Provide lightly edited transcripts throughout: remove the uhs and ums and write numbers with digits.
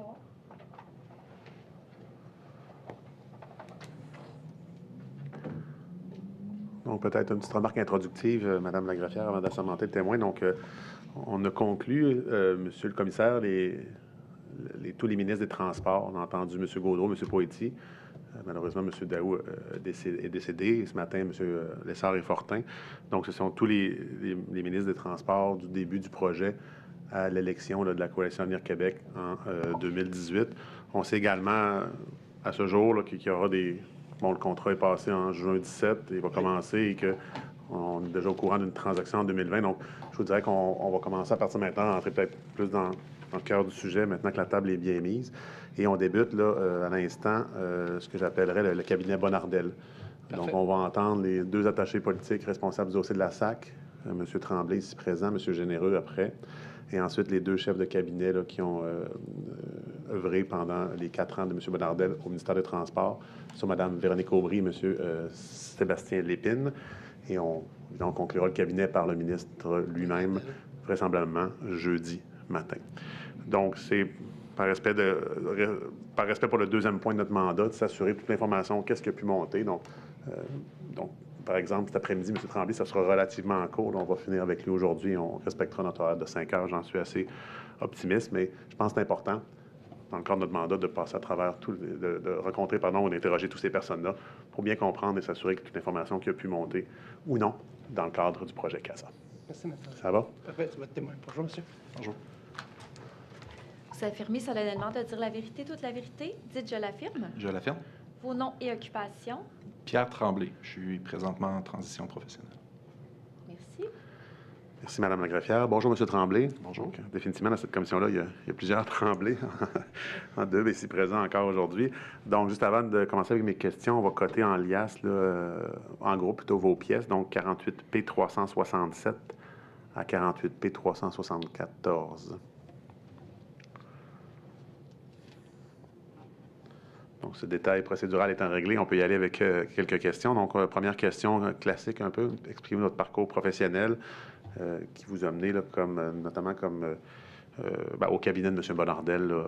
Bonsoir. Donc, peut-être une petite remarque introductive, Madame la greffière, avant d'assembler le témoin. Donc, on a conclu, Monsieur le commissaire, tous les ministres des Transports. On a entendu M. Gaudreau, M. Poitiers. Malheureusement, M. Daou est décédé. Et ce matin, M. Lessard et Fortin. Donc, ce sont tous les ministres des Transports du début du projet à l'élection de la Coalition Avenir Québec en 2018. On sait également, à ce jour, qu'il y aura des... Bon, le contrat est passé en juin 17, il va commencer et qu'on est déjà au courant d'une transaction en 2020. Donc, je vous dirais qu'on va commencer à partir de maintenant à entrer peut-être plus dans le cœur du sujet, maintenant que la table est bien mise. Et on débute, là, à l'instant, ce que j'appellerais le cabinet Bonnardel. Parfait. Donc, on va entendre les deux attachés politiques responsables du dossier de la SAC, M. Tremblay ici présent, M. Généreux après, et ensuite les deux chefs de cabinet là, qui ont œuvré pendant les 4 ans de M. Bonnardel au ministère des Transports, sur Mme Véronique Aubry et M. Sébastien Lépine. Et on conclura le cabinet par le ministre lui-même, vraisemblablement jeudi matin. Donc, c'est par respect pour le deuxième point de notre mandat, de s'assurer toute l'information, qu'est-ce qui a pu monter. Donc, par exemple, cet après-midi, M. Tremblay, ça sera relativement court. On va finir avec lui aujourd'hui. On respectera notre horaire de 5 heures. J'en suis assez optimiste, mais je pense que c'est important, dans le cadre de notre mandat, de passer à travers de rencontrer, ou d'interroger toutes ces personnes-là pour bien comprendre et s'assurer que toute l'information qui a pu monter ou non dans le cadre du projet CASA. Merci, monsieur. Ça va? Parfait, c'est votre témoin. Bonjour, monsieur. Bonjour. Vous affirmez solennellement de dire la vérité, toute la vérité. Dites « je l'affirme ». Je l'affirme. Vos noms et occupations. Pierre Tremblay. Je suis présentement en transition professionnelle. Merci. Merci, Mme la greffière. Bonjour, M. Tremblay. Bonjour. Donc, définitivement, dans cette commission-là, il y a plusieurs Tremblay en deux, ici présents encore aujourd'hui. Donc, juste avant de commencer avec mes questions, on va coter en liasse, là, en gros, plutôt vos pièces. Donc, 48P367 à 48P374. Donc, ce détail procédural étant réglé, on peut y aller avec quelques questions. Donc, première question classique un peu. Expliquez-nous votre parcours professionnel qui vous a mené, là, notamment au cabinet de M. Bonnardel, là,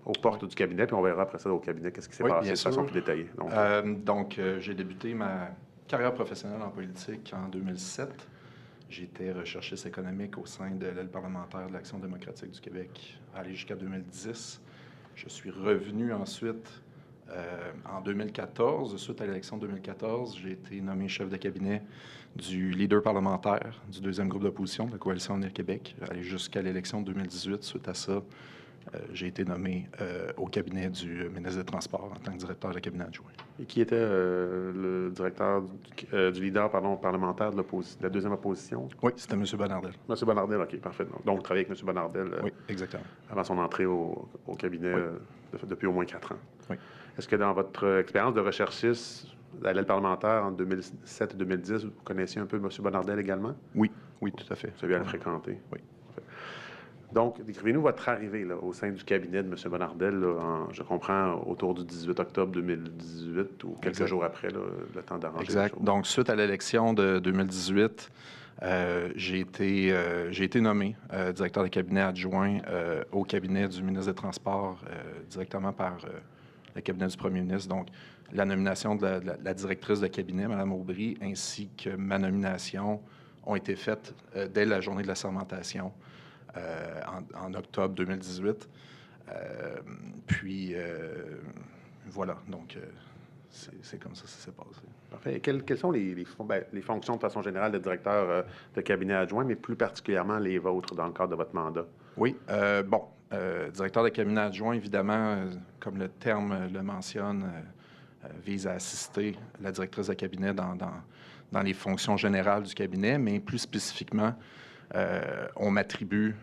aux portes du cabinet, puis on verra après ça au cabinet qu'est-ce qui s'est passé de façon plus détaillée. Donc, j'ai débuté ma carrière professionnelle en politique en 2007. J'ai été recherchiste économique au sein de l'aile parlementaire de l'Action démocratique du Québec, allé jusqu'à 2010. Je suis revenu ensuite en 2014. Suite à l'élection de 2014, j'ai été nommé chef de cabinet du leader parlementaire du deuxième groupe d'opposition de la Coalition Avenir Québec, allé jusqu'à l'élection de 2018. Suite à ça, j'ai été nommé au cabinet du ministre des Transports en tant que directeur de cabinet adjoint. Et qui était le directeur du leader parlementaire de la deuxième opposition? Oui, c'était M. Bonnardel. M. Bonnardel, OK, parfait. Donc, vous travaillez avec M. Bonnardel oui, exactement. Avant son entrée au cabinet depuis au moins 4 ans. Oui. Est-ce que dans votre expérience de recherchiste à l'aile parlementaire en 2007 et 2010, vous connaissiez un peu M. Bonnardel également? Oui, oui, tout à fait. Vous avez à le fréquenter? Oui. Donc, décrivez-nous votre arrivée là, au sein du cabinet de M. Bonnardel, là, je comprends, autour du 18 octobre 2018 ou quelques jours après, là, le temps d'arranger les choses. Donc, suite à l'élection de 2018, j'ai été nommé directeur de cabinet adjoint au cabinet du ministre des Transports, directement par le cabinet du premier ministre. Donc, la nomination de la directrice de cabinet, Mme Aubry, ainsi que ma nomination ont été faites dès la journée de la sermentation en octobre 2018. Voilà, donc c'est comme ça que ça s'est passé. Parfait. Et quelles sont les fonctions de façon générale de directeur de cabinet adjoint, mais plus particulièrement les vôtres dans le cadre de votre mandat? Oui, directeur de cabinet adjoint, évidemment, comme le terme le mentionne, vise à assister la directrice de cabinet dans les fonctions générales du cabinet, mais plus spécifiquement, on m'attribue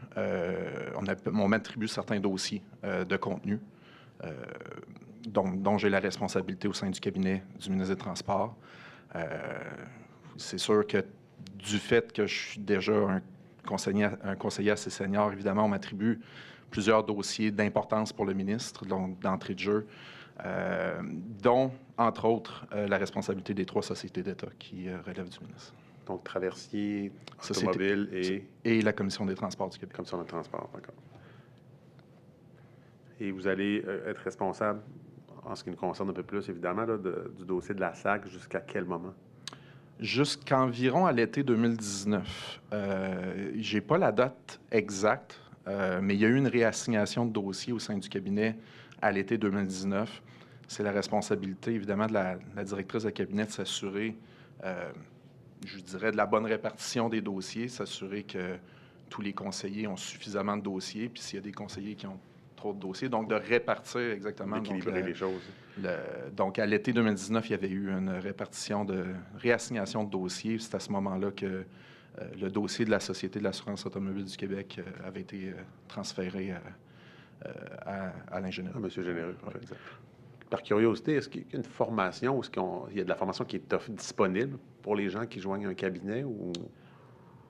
certains dossiers de contenu dont j'ai la responsabilité au sein du cabinet du ministre des Transports. C'est sûr que du fait que je suis déjà un conseiller assez senior, évidemment, on m'attribue plusieurs dossiers d'importance pour le ministre, donc d'entrée de jeu, dont, entre autres, la responsabilité des 3 sociétés d'État qui relèvent du ministre. Donc, traversier, automobile et la Commission des transports du Québec. Commission des transports, d'accord. Et vous allez être responsable, en ce qui nous concerne un peu plus, évidemment, là, du dossier de la SAC jusqu'à quel moment? Jusqu'environ à l'été 2019. J'ai pas la date exacte, mais il y a eu une réassignation de dossiers au sein du cabinet à l'été 2019. C'est la responsabilité, évidemment, de la directrice de cabinet de s'assurer, je dirais, de la bonne répartition des dossiers, s'assurer que tous les conseillers ont suffisamment de dossiers, puis s'il y a des conseillers qui ont trop de dossiers, donc de répartir exactement. D'équilibrer les choses. Donc, à l'été 2019, il y avait eu une réassignation de dossiers. C'est à ce moment-là que le dossier de la Société de l'assurance automobile du Québec avait été transféré à l'ingénieur. À M. Généreux. Ouais. Exact. Par curiosité, est-ce qu'il y a une formation, est-ce qu'il y a de la formation qui est disponible pour les gens qui joignent un cabinet? Ou...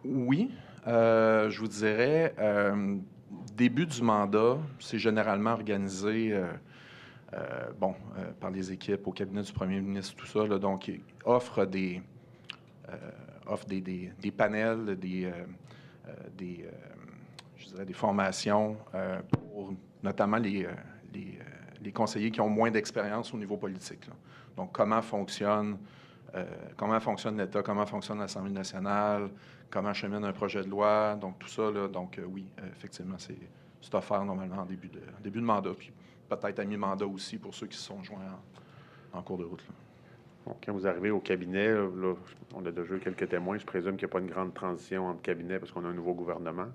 Oui, je vous dirais, début du mandat, c'est généralement organisé par les équipes au cabinet du premier ministre, tout ça. Là, donc, offre des panels, je dirais des formations pour notamment les conseillers qui ont moins d'expérience au niveau politique. Là. Donc, comment fonctionne l'État, comment fonctionne l'Assemblée nationale, comment chemine un projet de loi, donc tout ça. Là, donc, oui, effectivement, c'est offert normalement en début de mandat, puis peut-être à mi-mandat aussi pour ceux qui se sont joints en cours de route. Là. Bon, quand vous arrivez au cabinet, là, on a déjà eu quelques témoins, je présume qu'il n'y a pas une grande transition entre cabinets parce qu'on a un nouveau gouvernement.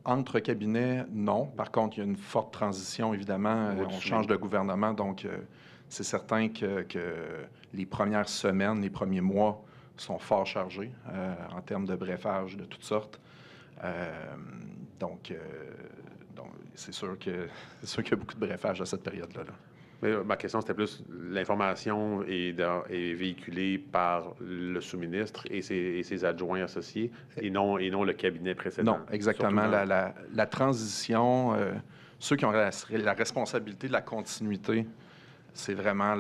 Entre cabinets, non. Par contre, il y a une forte transition, évidemment. On change de gouvernement, donc c'est certain que les premières semaines, les premiers mois sont fort chargés en termes de brefage de toutes sortes. Donc, c'est sûr qu'il y a beaucoup de brefage à cette période-là. Là. Mais ma question, c'était plus l'information est véhiculée par le sous-ministre et ses adjoints associés et non le cabinet précédent. Non, exactement. La transition, ceux qui ont la responsabilité de la continuité, c'est vraiment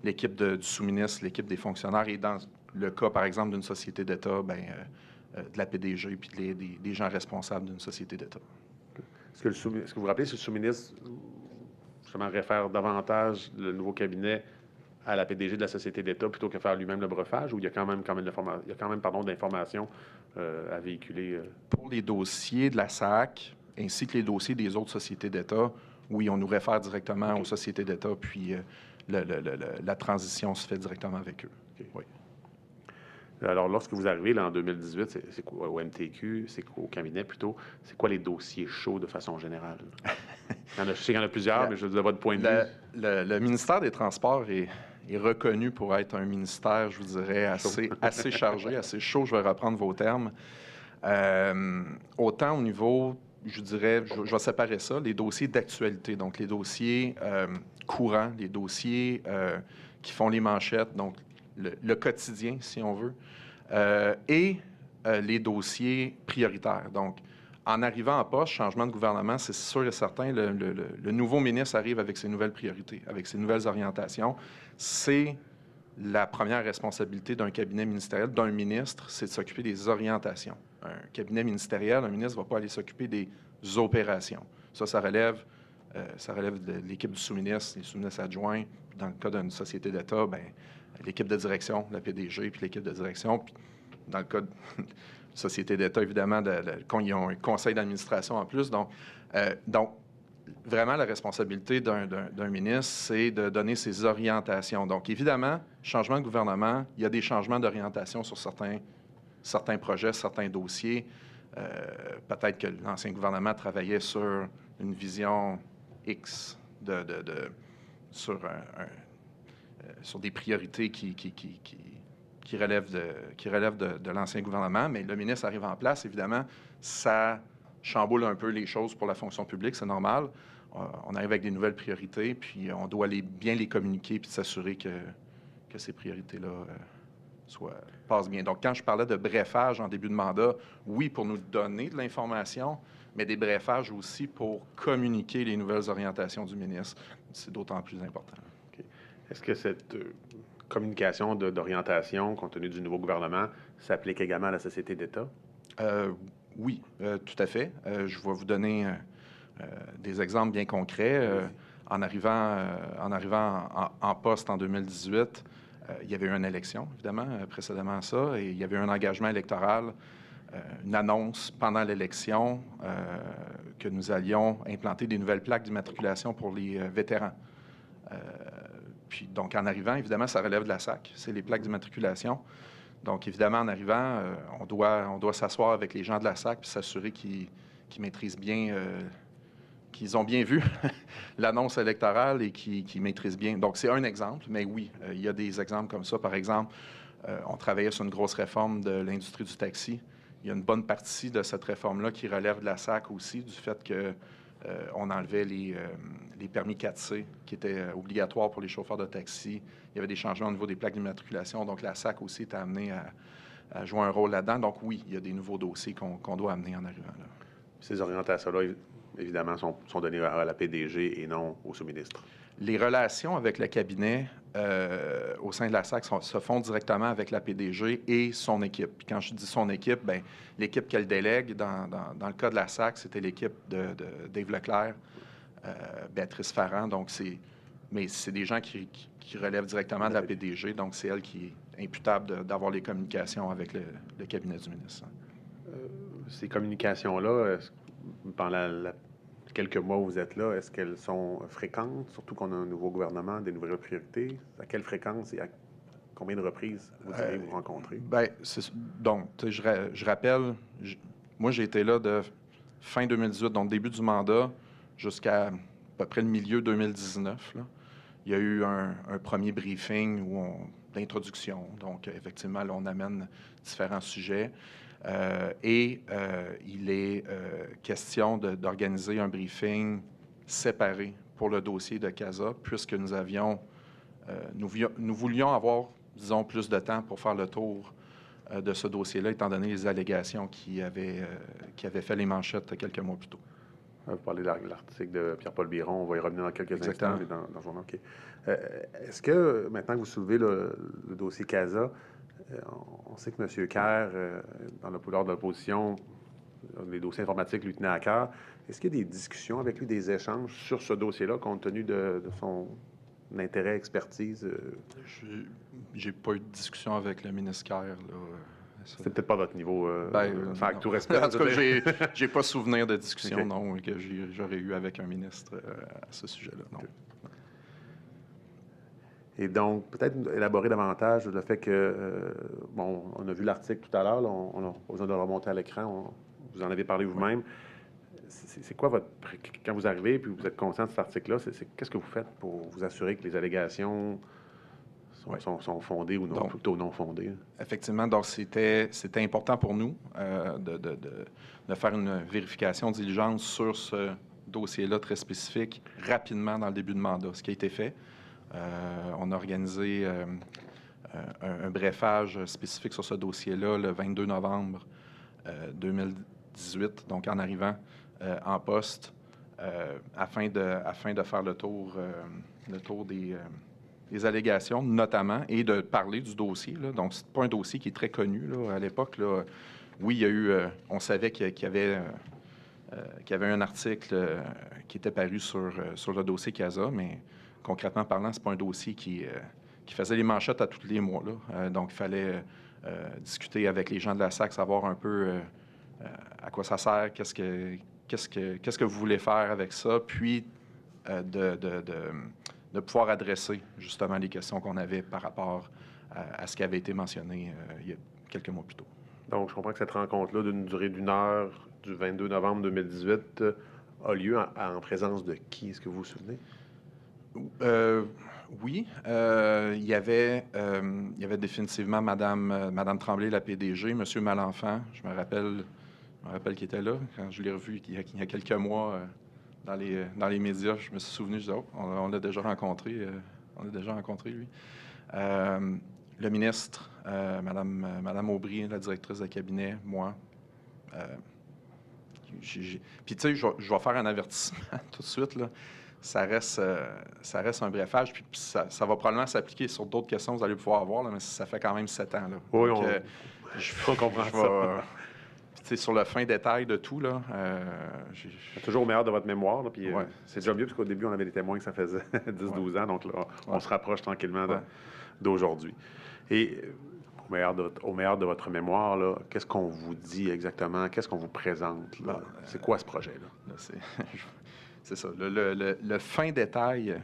l'équipe du sous-ministre, l'équipe des fonctionnaires et dans le cas, par exemple, d'une société d'État, de la PDG puis des gens responsables d'une société d'État. Est-ce que vous vous rappelez si le sous-ministre justement réfère davantage le nouveau cabinet à la PDG de la Société d'État plutôt que faire lui-même le brefage, ou il y a quand même d'informations à véhiculer? Pour les dossiers de la SAC, ainsi que les dossiers des autres sociétés d'État, oui, on nous réfère directement aux sociétés d'État, puis la transition se fait directement avec eux. Okay. Oui. Alors, lorsque vous arrivez là, en 2018, c'est quoi, au MTQ, c'est quoi, au cabinet plutôt, c'est quoi les dossiers chauds de façon générale? Je sais qu'il y en a plusieurs, mais je veux dire, votre point de vue. Le ministère des Transports est reconnu pour être un ministère, je vous dirais, assez chargé, assez chaud, je vais reprendre vos termes. Autant au niveau, je dirais, je vais séparer ça, les dossiers d'actualité, donc les dossiers courants, les dossiers qui font les manchettes, donc le quotidien, si on veut, et les dossiers prioritaires. Donc, en arrivant en poste, changement de gouvernement, c'est sûr et certain, le nouveau ministre arrive avec ses nouvelles priorités, avec ses nouvelles orientations. C'est la première responsabilité d'un cabinet ministériel, d'un ministre, c'est de s'occuper des orientations. Un cabinet ministériel, un ministre ne va pas aller s'occuper des opérations. Ça relève de l'équipe du sous-ministre, les sous-ministres adjoints. Dans le cas d'une société d'État, l'équipe de direction, la PDG, puis l'équipe de direction. Puis dans le cas de société d'État, évidemment, quand ils ont un conseil d'administration en plus. Donc vraiment, la responsabilité d'un ministre, c'est de donner ses orientations. Donc, évidemment, changement de gouvernement, il y a des changements d'orientation sur certains projets, certains dossiers. Peut-être que l'ancien gouvernement travaillait sur une vision X sur des priorités qui relèvent de l'ancien gouvernement, mais le ministre arrive en place, évidemment, ça chamboule un peu les choses pour la fonction publique, c'est normal. On arrive avec des nouvelles priorités, puis on doit bien les communiquer puis s'assurer que ces priorités-là passent bien. Donc, quand je parlais de brefage en début de mandat, oui, pour nous donner de l'information, mais des brefages aussi pour communiquer les nouvelles orientations du ministre. C'est d'autant plus important. Okay. Est-ce que cette communication d'orientation, compte tenu du nouveau gouvernement, s'applique également à la Société d'État? Oui, tout à fait. Je vais vous donner Des exemples bien concrets. En arrivant en poste en 2018, il y avait eu une élection, évidemment, précédemment à ça, et il y avait eu un engagement électoral, une annonce pendant l'élection que nous allions implanter des nouvelles plaques d'immatriculation pour les vétérans. Puis, donc, en arrivant, évidemment, ça relève de la SAC, c'est les plaques d'immatriculation. Donc, évidemment, en arrivant, on doit s'asseoir avec les gens de la SAC puis s'assurer qu'ils maîtrisent bien, qu'ils ont bien vu l'annonce électorale et qu'ils maîtrisent bien. Donc, c'est un exemple, mais oui, il y a des exemples comme ça. Par exemple, on travaillait sur une grosse réforme de l'industrie du taxi. Il y a une bonne partie de cette réforme-là qui relève de la SAC aussi, du fait que on enlevait les permis 4C qui étaient obligatoires pour les chauffeurs de taxi. Il y avait des changements au niveau des plaques d'immatriculation. Donc, la SAC aussi est amenée à jouer un rôle là-dedans. Donc, oui, il y a des nouveaux dossiers qu'on doit amener en arrivant là. Ces orientations-là, évidemment, sont données à la PDG et non au sous-ministre. Les relations avec le cabinet au sein de la SAC se font directement avec la PDG et son équipe. Puis quand je dis son équipe, bien, l'équipe qu'elle délègue, dans le cas de la SAC, c'était l'équipe de Dave Leclerc, Béatrice Farran. Donc, mais c'est des gens qui relèvent directement de la PDG. Donc, c'est elle qui est imputable d'avoir les communications avec le cabinet du ministre. Ces communications-là, pendant quelques mois où vous êtes là, est-ce qu'elles sont fréquentes, surtout qu'on a un nouveau gouvernement, des nouvelles priorités? À quelle fréquence et à combien de reprises vous direz vous rencontrer? Bien, donc, je rappelle, moi, j'ai été là de fin 2018, donc début du mandat, jusqu'à à peu près le milieu 2019. Là. Il y a eu un premier briefing d'introduction. Donc, effectivement, là, on amène différents sujets. Il est question d'organiser un briefing séparé pour le dossier de CASA, puisque nous voulions avoir, disons, plus de temps pour faire le tour de ce dossier-là, étant donné les allégations qui avaient fait les manchettes quelques mois plus tôt. Vous parlez de l'article de Pierre-Paul Biron, on va y revenir dans quelques instants. Mais dans le journal. Okay. Est-ce que, maintenant que vous soulevez le dossier CASA, on sait que M. Kerr, dans le couloir de l'opposition, les dossiers informatiques lui tenaient à cœur. Est-ce qu'il y a des discussions avec lui, des échanges sur ce dossier-là, compte tenu de son intérêt, expertise? J'ai pas eu de discussion avec le ministre Kerr. C'est peut-être pas votre niveau, avec tout respect. En tout cas, j'ai pas souvenir de discussion, non, que j'aurais eu avec un ministre à ce sujet-là, non. Okay. Et donc, peut-être élaborer davantage le fait que, on a vu l'article tout à l'heure, on n'a pas besoin de le remonter à l'écran, vous en avez parlé vous-même. C'est quoi quand vous arrivez et vous êtes conscient de cet article-là, qu'est-ce que vous faites pour vous assurer que les allégations sont fondées ou non, donc, plutôt non fondées? Effectivement, donc c'était important pour nous de faire une vérification diligente sur ce dossier-là très spécifique rapidement dans le début de mandat, ce qui a été fait. On a organisé un brefage spécifique sur ce dossier-là le 22 novembre 2018, donc en arrivant en poste, afin de faire le tour des allégations, notamment, et de parler du dossier. Là. Donc, c'est pas un dossier qui est très connu là, à l'époque. Là. Oui, il y a eu... on savait qu'il y avait un article qui était paru sur le dossier CASA, mais concrètement parlant, c'est pas un dossier qui faisait les manchettes à tous les mois. Là. Donc, il fallait discuter avec les gens de la SAC, savoir un peu à quoi ça sert, qu'est-ce que vous voulez faire avec ça, puis de pouvoir adresser justement les questions qu'on avait par rapport à ce qui avait été mentionné il y a quelques mois plus tôt. Donc, je comprends que cette rencontre-là, d'une durée d'1 heure, du 22 novembre 2018, a lieu en présence de qui? Est-ce que vous vous souvenez? Oui. Il y avait définitivement Madame Tremblay, la PDG, M. Malenfant. Je me rappelle qu'il était là. Quand je l'ai revu il y a quelques mois dans les médias, je me suis souvenu, je disais, on l'a déjà rencontré. On l'a déjà rencontré, lui. Le ministre, Madame Aubry, la directrice de cabinet, moi. Puis, tu sais, je vais faire un avertissement tout de suite, là. Ça reste un brefage, puis ça va probablement s'appliquer sur d'autres questions que vous allez pouvoir avoir, là, mais ça fait quand même 7 ans. Là. Oui, donc, on comprend ça. Tu sais, sur le fin détail de tout, là, Toujours au meilleur de votre mémoire, là, puis Ouais. c'est déjà mieux, parce qu'au début, on avait des témoins que ça faisait 10-12 ans, donc là, on Ouais. se rapproche tranquillement Ouais. d'aujourd'hui. Et au meilleur de votre mémoire, là, qu'est-ce qu'on vous dit exactement? Qu'est-ce qu'on vous présente? Là? Bon, C'est quoi ce projet-là? là, c'est ça. Le fin détail,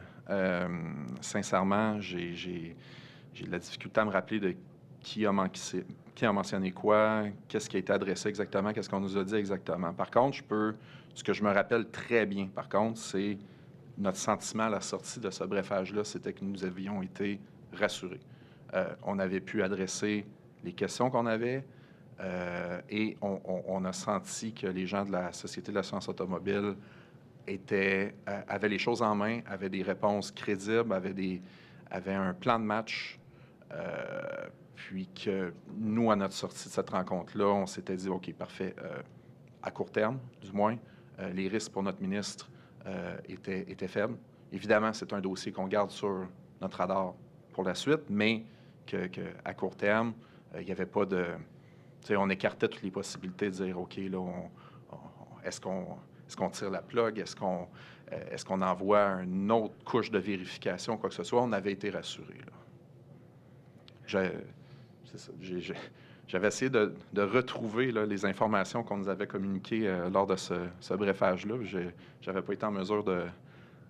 sincèrement, j'ai de la difficulté à me rappeler de qui a mentionné quoi, qu'est-ce qui a été adressé exactement, qu'est-ce qu'on nous a dit exactement. Par contre, ce que je me rappelle très bien, par contre, c'est notre sentiment à la sortie de ce brefage-là, c'était que nous avions été rassurés. On avait pu adresser les questions qu'on avait et on a senti que les gens de la Société de l'assurance automobile avaient les choses en main, avaient des réponses crédibles, avaient un plan de match. Puis que nous, à notre sortie de cette rencontre-là, on s'était dit, OK, parfait, à court terme, du moins, les risques pour notre ministre étaient faibles. Évidemment, c'est un dossier qu'on garde sur notre radar pour la suite, mais qu'à court terme, il n'y avait pas de... Tu sais, on écartait toutes les possibilités de dire, OK, là, est-ce qu'on tire la plug? Est-ce qu'on envoie une autre couche de vérification, quoi que ce soit? On avait été rassurés, là. C'est ça. J'avais essayé de retrouver là, les informations qu'on nous avait communiquées lors de ce brefage-là. Je n'avais pas été en mesure de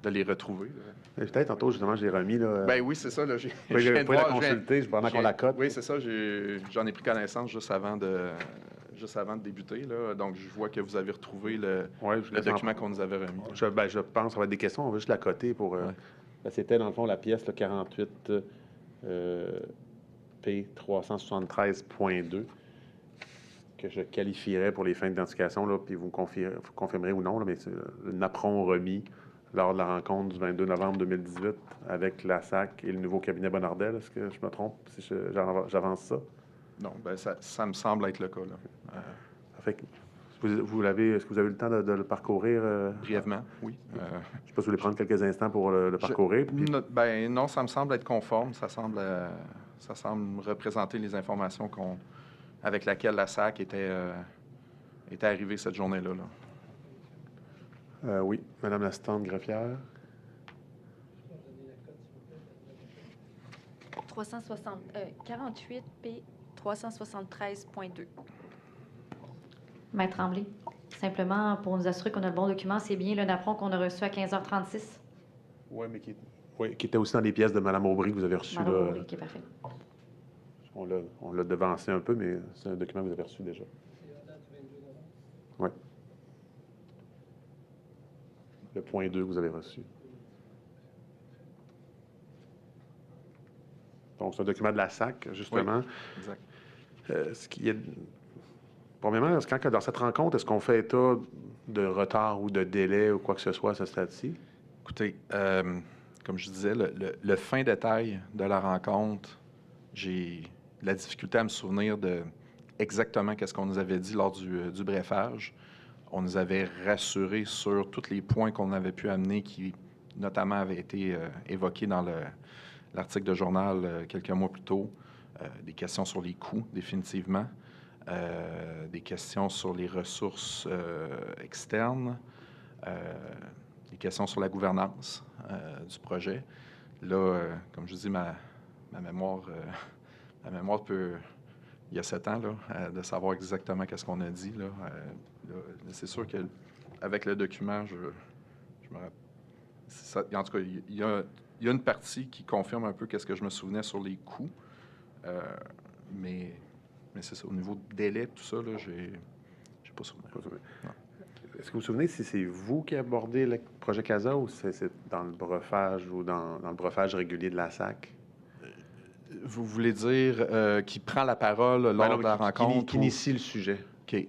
les retrouver. Peut-être tantôt, justement, je l'ai remis. Là, Ben oui, c'est ça. Là, vous pouvez la consulter pendant qu'on la cote. Oui, c'est ça. J'en ai pris connaissance juste avant de débuter. Là. Donc, je vois que vous avez retrouvé le document qu'on nous avait remis. Je pense que ça va être des questions. On va juste la coter pour... Ouais. Là, c'était, dans le fond, la pièce le 48... P373.2 que je qualifierais pour les fins d'identification, là, puis vous confirmerez ou non, là, mais c'est le napperon remis lors de la rencontre du 22 novembre 2018 avec la SAC et le nouveau cabinet Bonardel. Est-ce que je me trompe si j'avance ça? Non, ben ça me semble être le cas. Là. Ça fait que est-ce que vous avez eu le temps de le parcourir? Brièvement, oui. Je ne sais pas si vous voulez prendre quelques instants pour le parcourir. Puis... Ben non, ça me semble être conforme. Ça semble représenter les informations avec lesquelles la SAC était arrivée cette journée-là. Là. Oui, Madame l'assistante greffière. 48 P 373.2. Maître Tremblay, simplement pour nous assurer qu'on a le bon document, c'est bien le napperon qu'on a reçu à 15h36? Oui, mais qui était aussi dans les pièces de Mme Aubry que vous avez reçues. Madame Aubry, OK, parfait. On l'a devancé un peu, mais c'est un document que vous avez reçu déjà. Oui. Le point 2 que vous avez reçu. Donc, c'est un document de la SAC, justement. Oui, exact. Premièrement, quand dans cette rencontre, est-ce qu'on fait état de retard ou de délai ou quoi que ce soit à ce stade-ci? Écoutez, comme je disais, le fin détail de la rencontre, j'ai de la difficulté à me souvenir de exactement qu'est-ce qu'on nous avait dit lors du brefage. On nous avait rassurés sur tous les points qu'on avait pu amener qui, notamment, avaient été évoqués dans l'article de journal quelques mois plus tôt. Des questions sur les coûts, définitivement. Des questions sur les ressources externes. Des questions sur la gouvernance du projet. Là, comme je dis, ma mémoire peut... Il y a 7 ans, là, de savoir exactement qu'est-ce qu'on a dit. Là, c'est sûr qu'avec le document, je me rappelle. En tout cas, il y a une partie qui confirme un peu qu'est-ce que je me souvenais sur les coûts. Mais c'est ça. Au niveau de délai, tout ça, là, j'ai pas souvenir. Est-ce que vous vous souvenez si c'est vous qui abordez le projet CASA ou c'est dans le brefage ou dans le brefage régulier de la SAC? Vous voulez dire qui prend la parole lors de la rencontre? Qui initie le sujet. OK.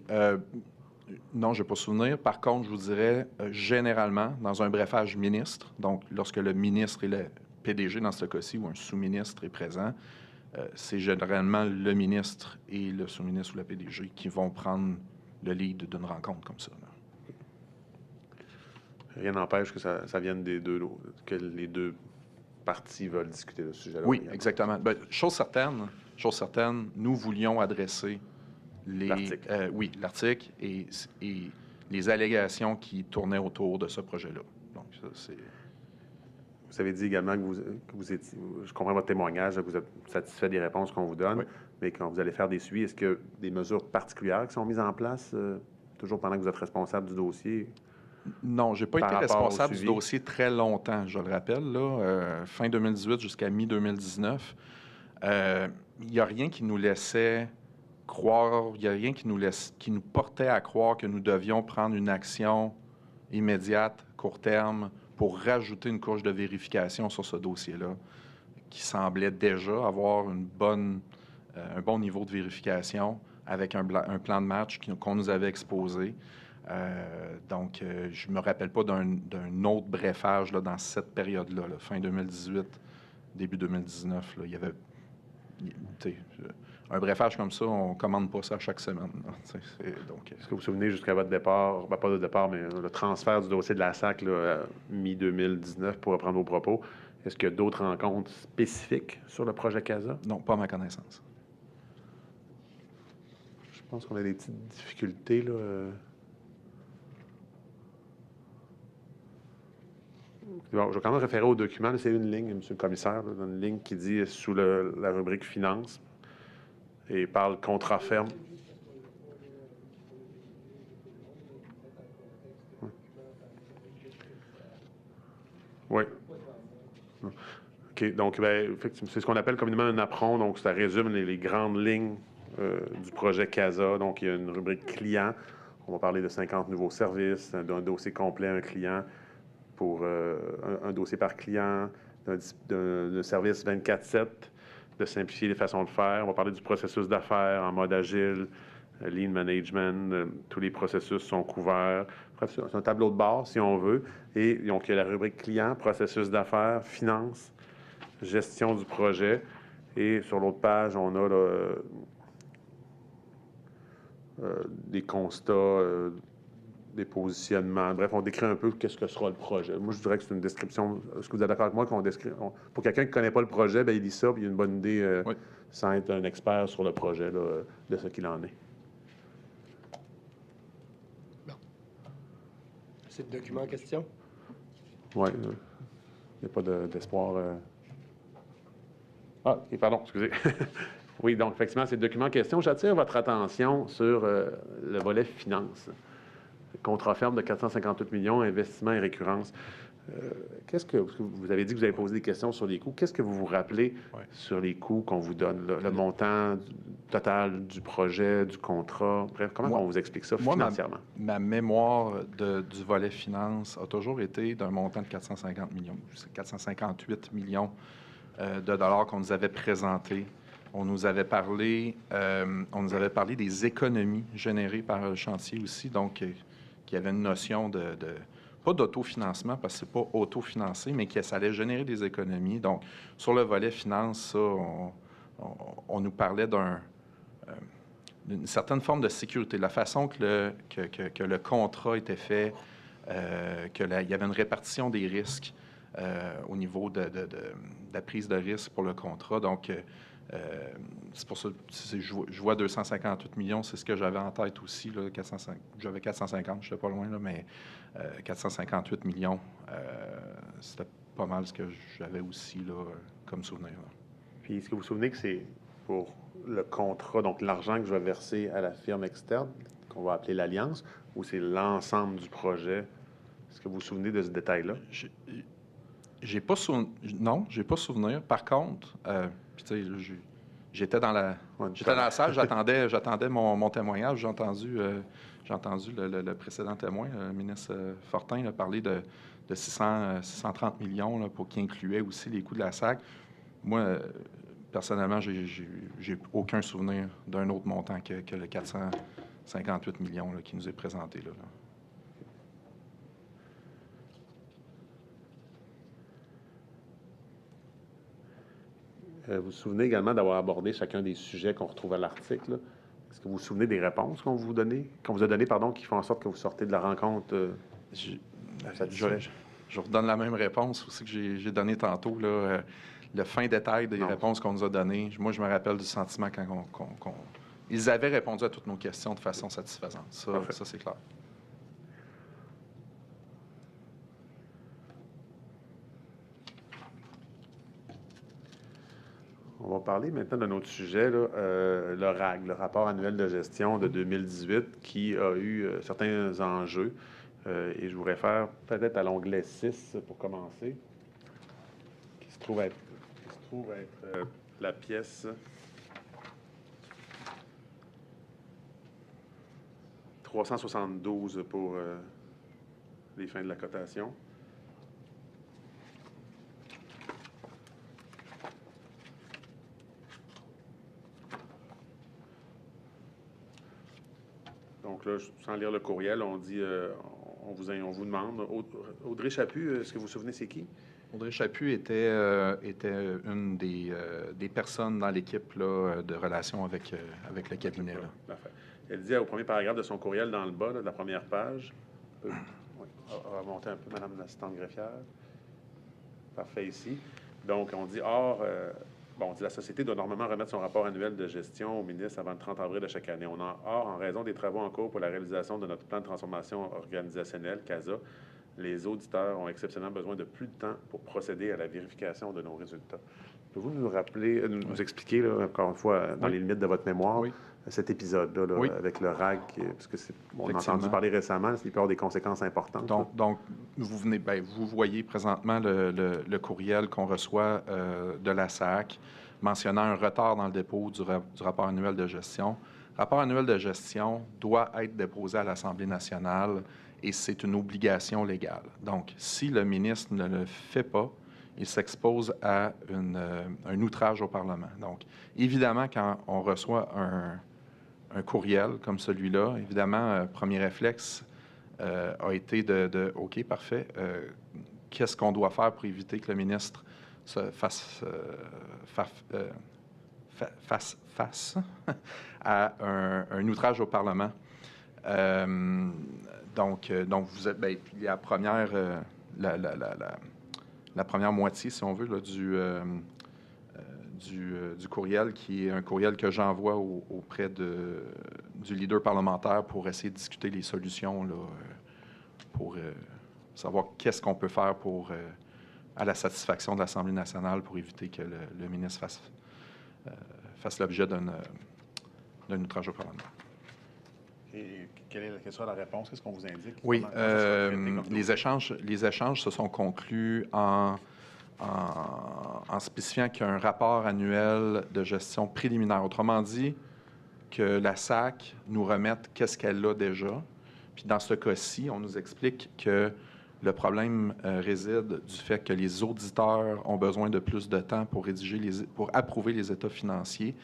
Non, je n'ai pas souvenir. Par contre, je vous dirais, généralement, dans un brefage ministre, donc lorsque le ministre et le PDG, dans ce cas-ci, ou un sous-ministre est présent, c'est généralement le ministre et le sous-ministre ou le PDG qui vont prendre le lead d'une rencontre comme ça. Là. Rien n'empêche que ça vienne des deux, que les deux parties veulent discuter de ce sujet-là. Oui, exactement. Bien, chose certaine, nous voulions adresser L'article. Oui, l'article et les allégations qui tournaient autour de ce projet-là. Donc, ça, c'est... Vous avez dit également que vous étiez, je comprends votre témoignage, que vous êtes satisfait des réponses qu'on vous donne, Oui. mais quand vous allez faire des suivis, est-ce qu'il y a des mesures particulières qui sont mises en place, toujours pendant que vous êtes responsable du dossier? Non, je n'ai pas Par été rapport au responsable du suivi. dossier très longtemps, je le rappelle, là, fin 2018 jusqu'à mi-2019. Il n'y a rien qui nous laissait croire, il n'y a rien qui nous portait à croire que nous devions prendre une action immédiate, court terme, pour rajouter une couche de vérification sur ce dossier-là, qui semblait déjà avoir un bon niveau de vérification avec un plan de match qu'on nous avait exposé. Donc, je ne me rappelle pas d'un autre brefage là, dans cette période-là, là, fin 2018, début 2019. Là, il y avait... un brefage comme ça, on ne commande pas ça chaque semaine. Est-ce que vous vous souvenez jusqu'à votre départ, pas de départ, mais le transfert du dossier de la SAC là, mi-2019, pour reprendre vos propos, est-ce qu'il y a d'autres rencontres spécifiques sur le projet CASA? Non, pas à ma connaissance. Je pense qu'on a des petites difficultés, là. Bon, je vais quand même référer au document. C'est une ligne, M. le commissaire, là, une ligne qui dit sous la rubrique Finances et parle contrat ferme. Oui. OK. Donc, effectivement, c'est ce qu'on appelle communément un apron. Donc, ça résume les grandes lignes du projet CASA. Donc, il y a une rubrique client. On va parler de 50 nouveaux services, d'un dossier complet à un client pour un dossier par client, d'un service 24/7, de simplifier les façons de faire. On va parler du processus d'affaires en mode agile, lean management, tous les processus sont couverts. Bref, c'est un tableau de bord, si on veut. Et donc, il y a la rubrique client, processus d'affaires, finances, gestion du projet. Et sur l'autre page, on a là, des constats, des positionnements. Bref, on décrit un peu qu'est-ce que sera le projet. Moi, je dirais que c'est une description. Est-ce que vous êtes d'accord avec moi qu'on décrit... Pour quelqu'un qui ne connaît pas le projet, bien, il lit ça, puis il a une bonne idée, Oui. sans être un expert sur le projet, là, de ce qu'il en est. C'est le document en question? Oui. Il n'y a pas d'espoir. Ah, et pardon, excusez. Oui, donc, effectivement, c'est le document en question. J'attire votre attention sur le volet finances. Contrat ferme de 458 millions, investissement et récurrence. Qu'est-ce que vous avez dit que vous avez posé des questions sur les coûts? Qu'est-ce que vous vous rappelez sur les coûts qu'on vous donne? Le montant total du projet, du contrat? Bref, comment on vous explique ça financièrement? Ma mémoire du volet finance a toujours été d'un montant de 450 millions. C'est 458 millions de dollars qu'on nous avait présentés. On nous avait parlé des économies générées par le chantier aussi, donc qu'il y avait une notion pas d'autofinancement, parce que c'est pas autofinancé, mais que ça allait générer des économies. Donc, sur le volet finance, ça, on nous parlait d'une certaine forme de sécurité. La façon que le contrat était fait, il y avait une répartition des risques au niveau de la prise de risque pour le contrat. Donc, c'est pour ça que je vois 258 millions, c'est ce que j'avais en tête aussi. Là, j'avais 450, je n'étais pas loin, là, mais 458 millions, c'était pas mal ce que j'avais aussi là, comme souvenir. Là. Puis, est-ce que vous vous souvenez que c'est pour le contrat, donc l'argent que je vais verser à la firme externe, qu'on va appeler l'Alliance, ou c'est l'ensemble du projet? Est-ce que vous vous souvenez de ce détail-là? J'ai pas Non, j'ai pas souvenir. Par contre, puis tu sais, j'étais dans la salle, j'attendais mon témoignage. J'ai entendu le précédent témoin, le ministre Fortin, là, parler de 630 millions là, pour qui incluait aussi les coûts de la SAC. Moi, personnellement, j'ai aucun souvenir d'un autre montant que le 458 millions là, qui nous est présenté là. Vous vous souvenez également d'avoir abordé chacun des sujets qu'on retrouve à l'article. Est-ce que vous vous souvenez des réponses qu'on vous a données, qui font en sorte que vous sortez de la rencontre satisfait? Je redonne la même réponse aussi que j'ai donnée tantôt. Là, le fin détail des réponses qu'on nous a données. Moi, je me rappelle du sentiment ils avaient répondu à toutes nos questions de façon satisfaisante. Parfait. Ça c'est clair. On va parler maintenant d'un autre sujet, là, le RAG, le rapport annuel de gestion de 2018, qui a eu certains enjeux. Et je vous réfère peut-être à l'onglet 6 pour commencer, qui se trouve être la pièce 372 pour les fins de la cotation. Donc là, sans lire le courriel, on dit, on vous demande. Audrey Chaput, est-ce que vous vous souvenez, c'est qui? Audrey Chaput était une des personnes dans l'équipe là, de relations avec le cabinet. Là. Parfait. Elle dit au premier paragraphe de son courriel dans le bas, là, de la première page, oui, on va remonter un peu, Madame l'assistante greffière. Parfait, ici. Donc, on dit, on dit la Société doit normalement remettre son rapport annuel de gestion au ministre avant le 30 avril de chaque année. En raison des travaux en cours pour la réalisation de notre plan de transformation organisationnelle, CASA, les auditeurs ont exceptionnellement besoin de plus de temps pour procéder à la vérification de nos résultats. Pouvez-vous nous rappeler, nous expliquer, là, encore une fois, dans les limites de votre mémoire, cet épisode-là, là, avec le RAG, parce que on a entendu parler récemment, il peut avoir des conséquences importantes. Donc vous voyez présentement le courriel qu'on reçoit de la SAC mentionnant un retard dans le dépôt du rapport annuel de gestion. Le rapport annuel de gestion doit être déposé à l'Assemblée nationale et c'est une obligation légale. Donc, si le ministre ne le fait pas, il s'expose à un outrage au Parlement. Donc, évidemment, quand on reçoit un courriel comme celui-là, évidemment, premier réflexe a été de OK, parfait, qu'est-ce qu'on doit faire pour éviter que le ministre se fasse à un outrage au Parlement. Donc vous êtes, la première moitié, si on veut, là, du courriel, qui est un courriel que j'envoie auprès du leader parlementaire pour essayer de discuter les solutions, là, pour savoir qu'est-ce qu'on peut faire à la satisfaction de l'Assemblée nationale pour éviter que le ministre fasse l'objet d'un outrage au Parlement. Et quelle sera la réponse? Qu'est-ce qu'on vous indique? Oui, les échanges se sont conclus en spécifiant qu'il y a un rapport annuel de gestion préliminaire. Autrement dit, que la SAC nous remette qu'est-ce qu'elle a déjà. Puis dans ce cas-ci, on nous explique que le problème réside du fait que les auditeurs ont besoin de plus de temps pour approuver les états financiers.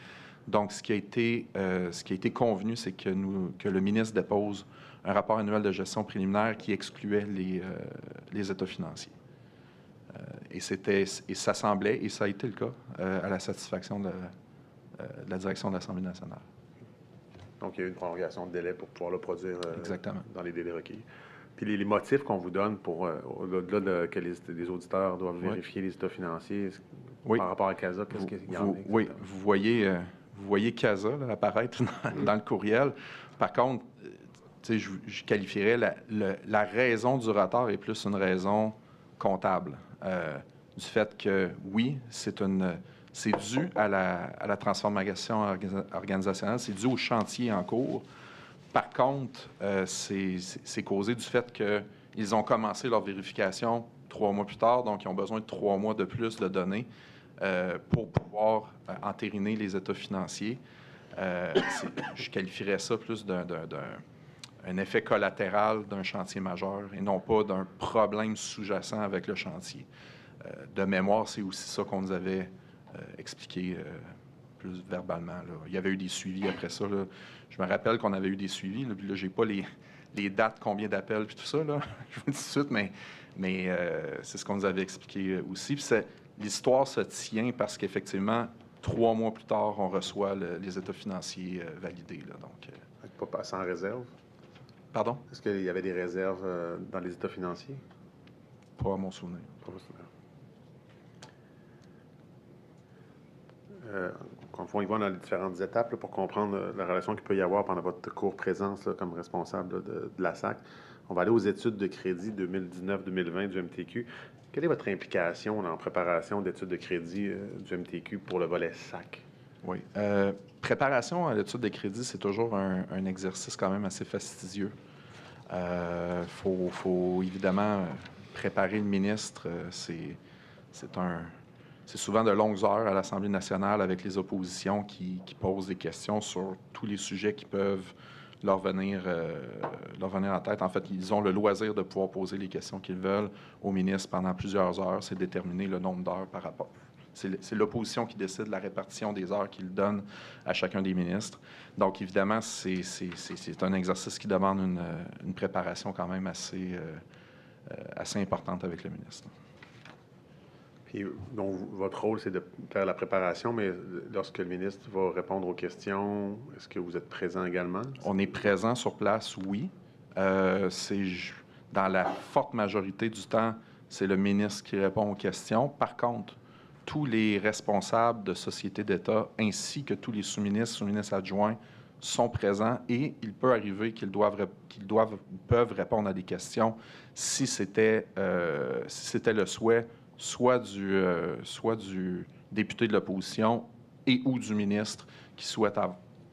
Donc, ce qui a été convenu, c'est que le ministre dépose un rapport annuel de gestion préliminaire qui excluait les états financiers. Et ça semblait, et ça a été le cas, à la satisfaction de la direction de l'Assemblée nationale. Donc, il y a eu une prolongation de délai pour pouvoir le produire dans les délais requis. Puis les motifs qu'on vous donne pour, au-delà que les auditeurs doivent vérifier les états financiers, par rapport à CASA, qu'est-ce qu'il y en a? Oui, vous voyez CASA là, apparaître dans le courriel. Par contre, je qualifierais la raison du retard est plus une raison comptable. Du fait que, oui, c'est dû à la transformation organisationnelle, c'est dû au chantier en cours. Par contre, c'est causé du fait qu'ils ont commencé leur vérification 3 mois plus tard, donc ils ont besoin de 3 mois de plus de données pour pouvoir entériner les états financiers. Je qualifierais ça plus d'un effet collatéral d'un chantier majeur et non pas d'un problème sous-jacent avec le chantier. De mémoire, c'est aussi ça qu'on nous avait expliqué plus verbalement. Là. Il y avait eu des suivis après ça. Là. Je me rappelle qu'on avait eu des suivis. Là, puis là, j'ai pas les dates, combien d'appels, puis tout ça. Là. Je vous le dis tout de suite, mais c'est ce qu'on nous avait expliqué aussi. Puis l'histoire se tient parce qu'effectivement, 3 mois plus tard, on reçoit les états financiers validés. Là, donc, pas sans réserve? Pardon? Est-ce qu'il y avait des réserves dans les états financiers? Pas à mon souvenir. Pas à mon souvenir. Comme fois, on y va dans les différentes étapes là, pour comprendre la relation qu'il peut y avoir pendant votre courte présence là, comme responsable là, de la SAC. On va aller aux études de crédit 2019-2020 du MTQ. Quelle est votre implication là, en préparation d'études de crédit du MTQ pour le volet SAC? Oui. Préparation à l'étude de crédit, c'est toujours un exercice quand même assez fastidieux. Faut évidemment préparer le ministre. C'est souvent de longues heures à l'Assemblée nationale avec les oppositions qui posent des questions sur tous les sujets qui peuvent leur venir en tête. En fait, ils ont le loisir de pouvoir poser les questions qu'ils veulent au ministre pendant plusieurs heures. C'est déterminer le nombre d'heures par rapport. C'est l'opposition qui décide la répartition des heures qu'il donne à chacun des ministres. Donc, évidemment, c'est un exercice qui demande une préparation quand même assez importante avec le ministre. Puis, donc, votre rôle, c'est de faire la préparation, mais lorsque le ministre va répondre aux questions, est-ce que vous êtes présent également? On est présent sur place, oui. Dans la forte majorité du temps, c'est le ministre qui répond aux questions. Par contre, tous les responsables de sociétés d'État ainsi que tous les sous-ministres, sous-ministres adjoints sont présents et il peut arriver qu'ils peuvent répondre à des questions si c'était le souhait soit du député de l'opposition et ou du ministre qui souhaite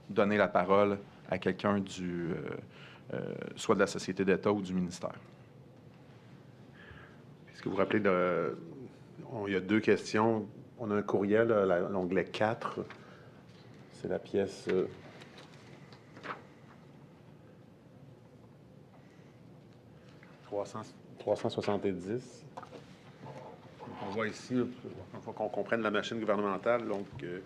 donner la parole à quelqu'un soit de la société d'État ou du ministère. Est-ce que vous vous rappelez il y a 2 questions. On a un courriel, l'onglet 4. C'est la pièce 370. On voit ici, il faut qu'on comprenne la machine gouvernementale. Donc, il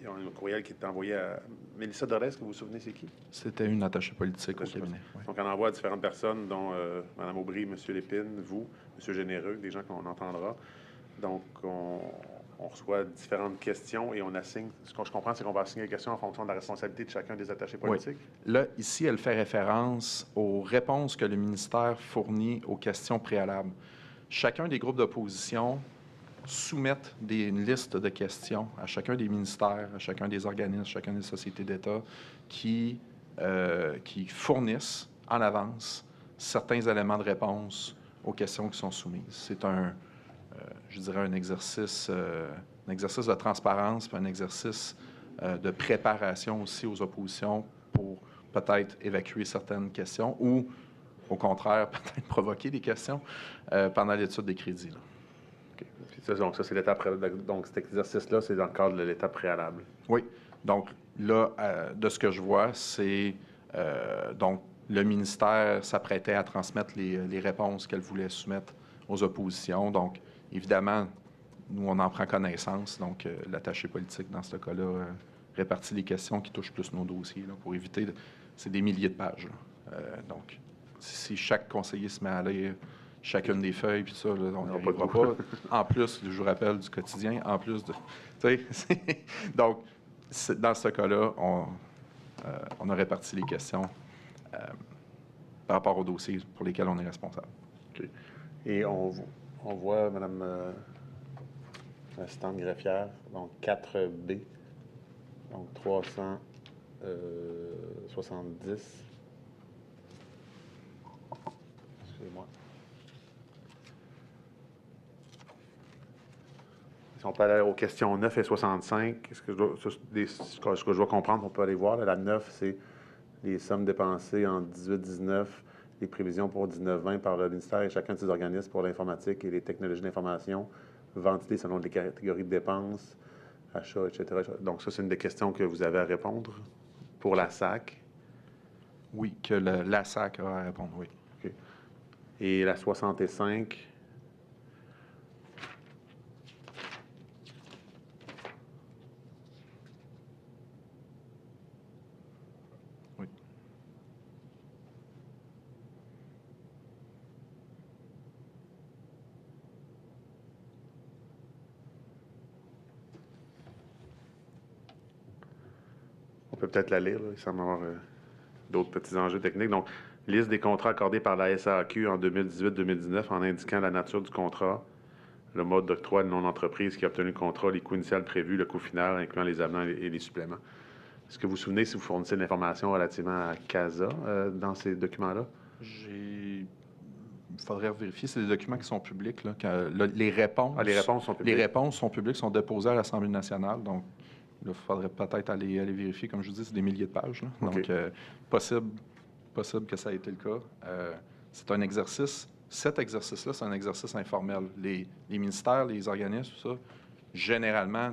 y a un courriel qui est envoyé à Mélissa Doré. Est-ce que vous vous souvenez, c'est qui? C'était une attachée politique au cabinet. Oui. Donc, on envoie à différentes personnes, dont Mme Aubry, M. Lépine, vous, M. Généreux, des gens qu'on entendra. Donc, on reçoit différentes questions et on assigne. Ce que je comprends, c'est qu'on va assigner les questions en fonction de la responsabilité de chacun des attachés politiques. Oui. Là, ici, elle fait référence aux réponses que le ministère fournit aux questions préalables. Chacun des groupes d'opposition soumettent une liste de questions à chacun des ministères, à chacun des organismes, chacun des sociétés d'État qui fournissent en avance certains éléments de réponse aux questions qui sont soumises. C'est je dirais, un exercice de transparence, puis un exercice de préparation aussi aux oppositions pour peut-être évacuer certaines questions ou, au contraire, peut-être provoquer des questions pendant l'étude des crédits. Là. Okay. Donc, ça, c'est l'étape. Donc, cet exercice-là, c'est dans le cadre de l'étape préalable. Oui. Donc, là, de ce que je vois, c'est donc le ministère s'apprêtait à transmettre les réponses qu'elle voulait soumettre aux oppositions. Donc, évidemment, nous, on en prend connaissance. Donc, l'attaché politique, dans ce cas-là, répartit les questions qui touchent plus nos dossiers là, pour éviter... C'est des milliers de pages. Donc, si chaque conseiller se met à lire chacune des feuilles, puis ça, là, on n'y arrivera pas. En plus, je vous rappelle, du quotidien, en plus de... Donc, dans ce cas-là, on a réparti les questions par rapport aux dossiers pour lesquels on est responsable. Okay. Et on voit, Mme l'assistante greffière, donc 4B, donc 370. Excusez-moi. Si on peut aller aux questions 9 et 65, ce que je dois comprendre, on peut aller voir. Là, la 9, c'est les sommes dépensées en 18-19, les prévisions pour 19-20 par le ministère et chacun de ses organismes pour l'informatique et les technologies d'information, ventilées selon les catégories de dépenses, achats, etc. Donc, ça, c'est une des questions que vous avez à répondre pour la SAC. Oui, que la SAC a à répondre, oui. Okay. Et la 65... Oui. On peut peut-être la lire, là. Il semble y avoir d'autres petits enjeux techniques. Donc, liste des contrats accordés par la SAQ en 2018-2019 en indiquant la nature du contrat, le mode d'octroi de non-entreprise qui a obtenu le contrat, les coûts initiaux prévus, le coût final, incluant les avenants et les suppléments. Est-ce que vous vous souvenez si vous fournissez de l'information relativement à CASA dans ces documents-là? Il faudrait vérifier. C'est des documents qui sont publics. Là, les réponses, les réponses sont publiques? Les réponses sont publiques, sont déposées à l'Assemblée nationale. Donc, il faudrait peut-être aller vérifier. Comme je vous dis, c'est des milliers de pages. Là. Okay. Donc, possible que ça ait été le cas. C'est un exercice. Cet exercice-là, c'est un exercice informel. Les ministères, les organismes, tout ça, généralement,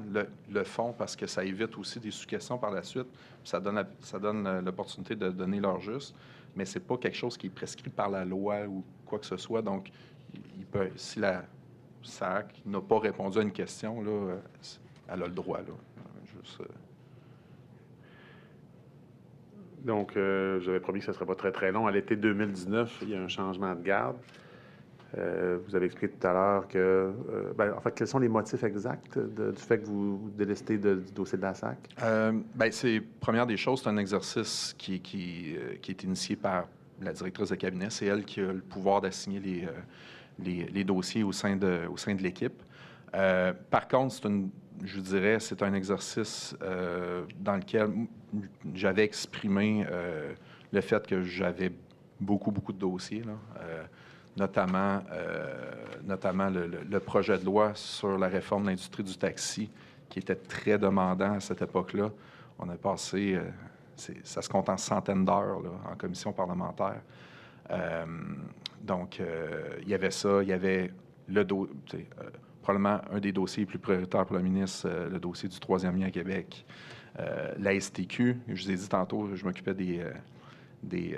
le font parce que ça évite aussi des sous-questions par la suite. Ça donne l'opportunité de donner leur juste, mais c'est pas quelque chose qui est prescrit par la loi ou quoi que ce soit. Donc, si la SAC n'a pas répondu à une question, là, elle a le droit. Là. Donc, j'avais promis que ce ne serait pas très, très long. À l'été 2019, il y a un changement de garde. Vous avez expliqué tout à l'heure que... en fait, quels sont les motifs exacts du fait que vous délestez du dossier de la SAC? Première des choses, c'est un exercice qui est initié par la directrice de cabinet. C'est elle qui a le pouvoir d'assigner les dossiers au sein de l'équipe. Par contre, je dirais, c'est un exercice dans lequel j'avais exprimé le fait que j'avais beaucoup de dossiers, là. Notamment le projet de loi sur la réforme de l'industrie du taxi, qui était très demandant à cette époque-là. On a passé, ça se compte en centaines d'heures là, en commission parlementaire. Donc, il y avait ça, il y avait probablement un des dossiers les plus prioritaires pour le ministre, le dossier du troisième lien à Québec. La STQ, je vous ai dit tantôt, je m'occupais des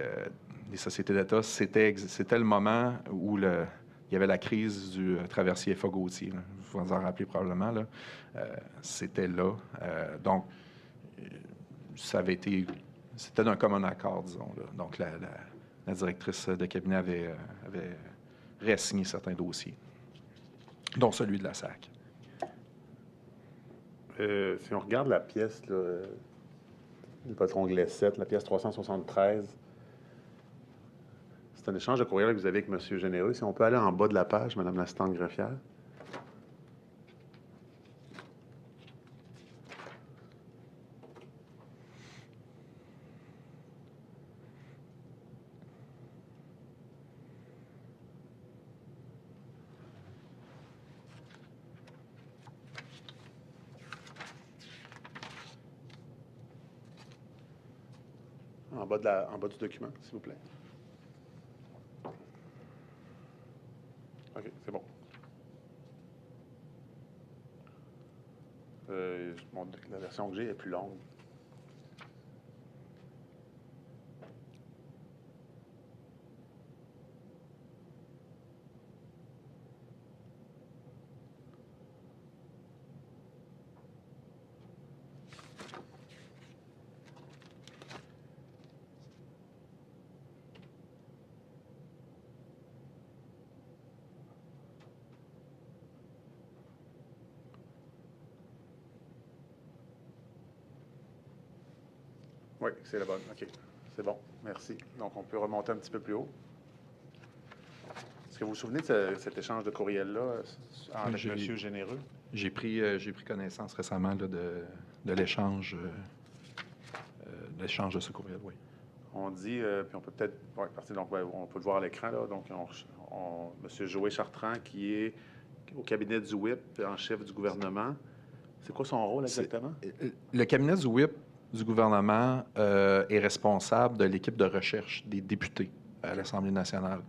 sociétés d'État, c'était le moment où il y avait la crise du traversier FA-Gautier. Vous vous en rappelez probablement. Là. C'était là. Donc, c'était d'un commun accord, disons. Là. Donc, la directrice de cabinet avait réassigné certains dossiers, dont celui de la SAC. Si on regarde la pièce, là, votre onglet 7, la pièce 373, c'est un échange de courriel que vous avez avec M. Généreux. Si on peut aller en bas de la page, Mme l'assistante greffière. En bas du document, s'il vous plaît. OK, c'est bon. La version que j'ai est plus longue. Oui, c'est la bonne. OK. C'est bon. Merci. Donc, on peut remonter un petit peu plus haut. Est-ce que vous vous souvenez de cet échange de courriel-là avec M. Généreux? J'ai pris connaissance récemment là, de l'échange de ce courriel, oui. On dit, puis on peut peut-être partir, donc on peut le voir à l'écran, là. Donc, M. Joël Chartrand, qui est au cabinet du whip, en chef du gouvernement. C'est quoi son rôle exactement? Le cabinet du whip du gouvernement est responsable de l'équipe de recherche des députés à l'Assemblée nationale.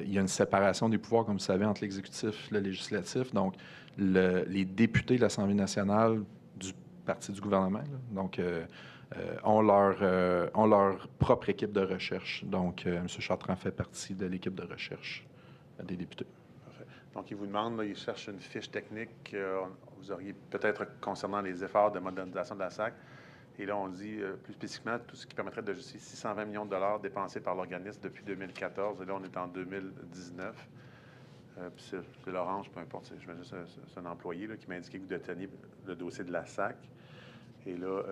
Il y a une séparation des pouvoirs, comme vous savez, entre l'exécutif et le législatif. Donc, les députés de l'Assemblée nationale du parti du gouvernement, là, donc, ont leur propre équipe de recherche. Donc, M. Chartrand fait partie de l'équipe de recherche des députés. Parfait. Donc, il vous demande, là, il cherche une fiche technique. Vous auriez peut-être concernant les efforts de modernisation de la SAC. Et là, on dit plus spécifiquement tout ce qui permettrait de justifier 620 millions de dollars dépensés par l'organisme depuis 2014. Et là, on est en 2019. Puis c'est l'orange, peu importe. C'est un employé là, qui m'a indiqué que vous déteniez le dossier de la SAC. Et là,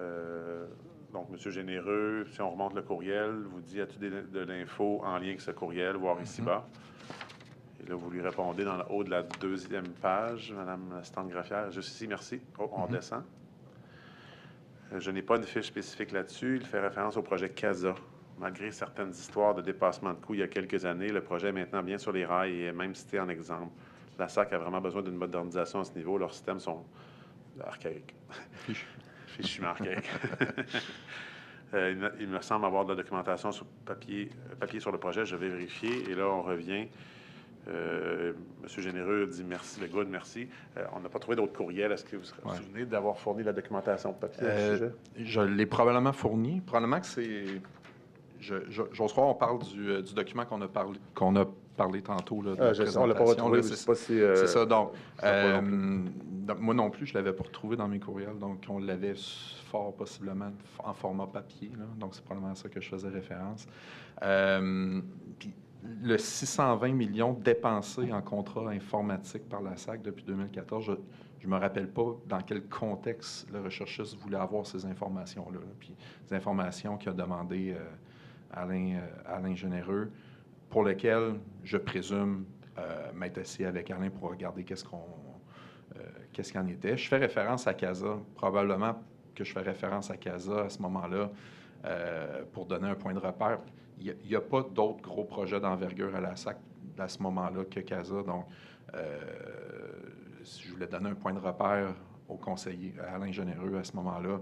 donc, M. Généreux, si on remonte le courriel, vous dit, as-tu de l'info en lien avec ce courriel, voire ici-bas? Et là, vous lui répondez dans le haut de la deuxième page, Mme Stande-Graffière. Juste ici, merci. Oh, on descend. Je n'ai pas de fiche spécifique là-dessus. Il fait référence au projet CASA. Malgré certaines histoires de dépassement de coûts il y a quelques années, le projet est maintenant bien sur les rails et est même cité en exemple. La SAC a vraiment besoin d'une modernisation à ce niveau. Leurs systèmes sont archaïques. Fichument archaïques. Il me semble avoir de la documentation sur papier sur le projet. Je vais vérifier. Et là, on revient. Monsieur Généreux dit merci, le good, merci. On n'a pas trouvé d'autres courriels. Est-ce que vous vous souvenez d'avoir fourni la documentation papier à ce sujet? Je l'ai probablement fourni. Probablement que c'est... J'ose croire, on parle du document qu'on a parlé tantôt. Là, de la on ne l'a pas retrouvé. Là, pas si, c'est ça. Donc, moi non plus, je ne l'avais pas retrouvé dans mes courriels. Donc, on l'avait fort possiblement en format papier. Là, donc, c'est probablement à ça que je faisais référence. Puis, le 620 millions dépensés en contrat informatique par la SAC depuis 2014, je ne me rappelle pas dans quel contexte le recherchiste voulait avoir ces informations-là. Puis, des informations qu'il a demandées Alain Généreux, pour lesquelles je présume m'être assis avec Alain pour regarder qu'est-ce qu'il en était. Je fais référence à CASA, probablement que je fais référence à CASA à ce moment-là pour donner un point de repère. Il n'y a pas d'autres gros projets d'envergure à la SAC à ce moment-là que CASA. Donc, si je voulais donner un point de repère au conseiller, à Alain Généreux à ce moment-là,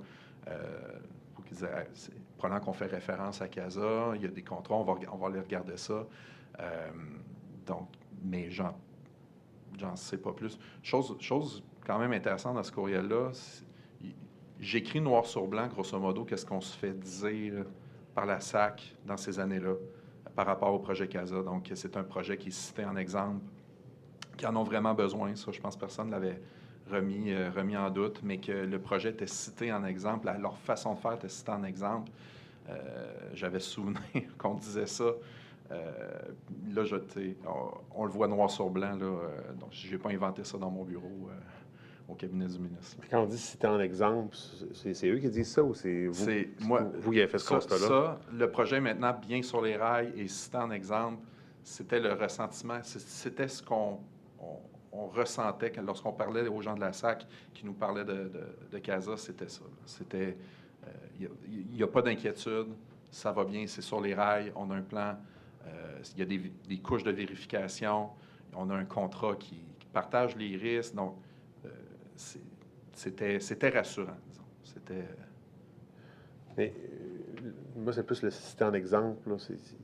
pour qu'il dise c'est probablement qu'on fait référence à CASA, il y a des contrats, on va aller regarder ça. Donc, mais j'en sais pas plus. Chose quand même intéressante dans ce courriel-là, j'écris noir sur blanc, grosso modo, qu'est-ce qu'on se fait dire par la SAC dans ces années-là par rapport au projet CASA. Donc, c'est un projet qui est cité en exemple, qui en ont vraiment besoin. Ça, je pense que personne ne l'avait remis en doute, mais que le projet était cité en exemple, leur façon de faire était citée en exemple. J'avais souvenir qu'on disait ça. Là, on le voit noir sur blanc. Là, donc, je n'ai pas inventé ça dans mon bureau au cabinet du ministre. Puis quand on dit citer en exemple, c'est eux qui disent ça ou c'est vous? C'est moi. Vous qui avez fait ce constat-là? Ça, le projet est maintenant bien sur les rails et cité en exemple, c'était le ressentiment. C'était ce qu'on ressentait lorsqu'on parlait aux gens de la SAC qui nous parlaient de CASA, c'était ça. C'était, il n'y a pas d'inquiétude, ça va bien, c'est sur les rails, on a un plan, il y a des couches de vérification, on a un contrat qui partage les risques, donc c'était rassurant, disons. C'était... Mais moi, c'est plus le citer en exemple. Là.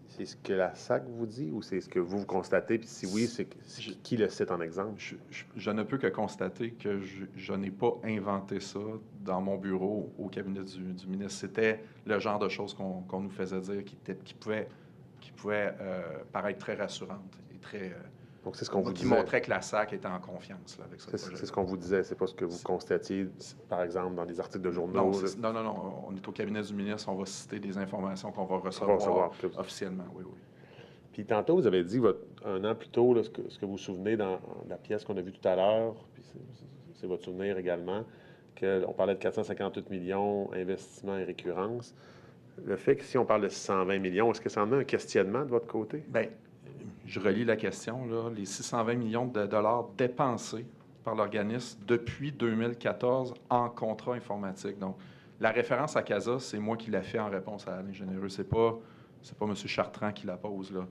C'est ce que la SAC vous dit ou c'est ce que vous constatez? Puis si oui, c'est qui le cite en exemple? Je ne peux que constater que je n'ai pas inventé ça dans mon bureau au cabinet du ministre. C'était le genre de choses qu'on nous faisait dire qui pouvait paraître très rassurante et très... Donc, c'est ce qu'on vous disait. Qui montrait que la SAC était en confiance là, avec ce projet. C'est ce qu'on vous disait, c'est pas ce que vous constatiez, par exemple, dans des articles de journaux. Non. On est au cabinet du ministre, on va citer des informations qu'on va recevoir officiellement. Oui. Puis tantôt, vous avez dit, un an plus tôt, là, ce que vous vous souvenez dans la pièce qu'on a vue tout à l'heure, puis c'est votre souvenir également, qu'on parlait de 458 millions, investissement et récurrence. Le fait que si on parle de 620 millions, est-ce que ça en a un questionnement de votre côté? Bien, je relis la question, là. Les 620 millions de dollars dépensés par l'organisme depuis 2014 en contrat informatique. Donc, la référence à CASA, c'est moi qui l'ai fait en réponse à Alain Généreux. C'est pas M. Chartrand qui la pose, là.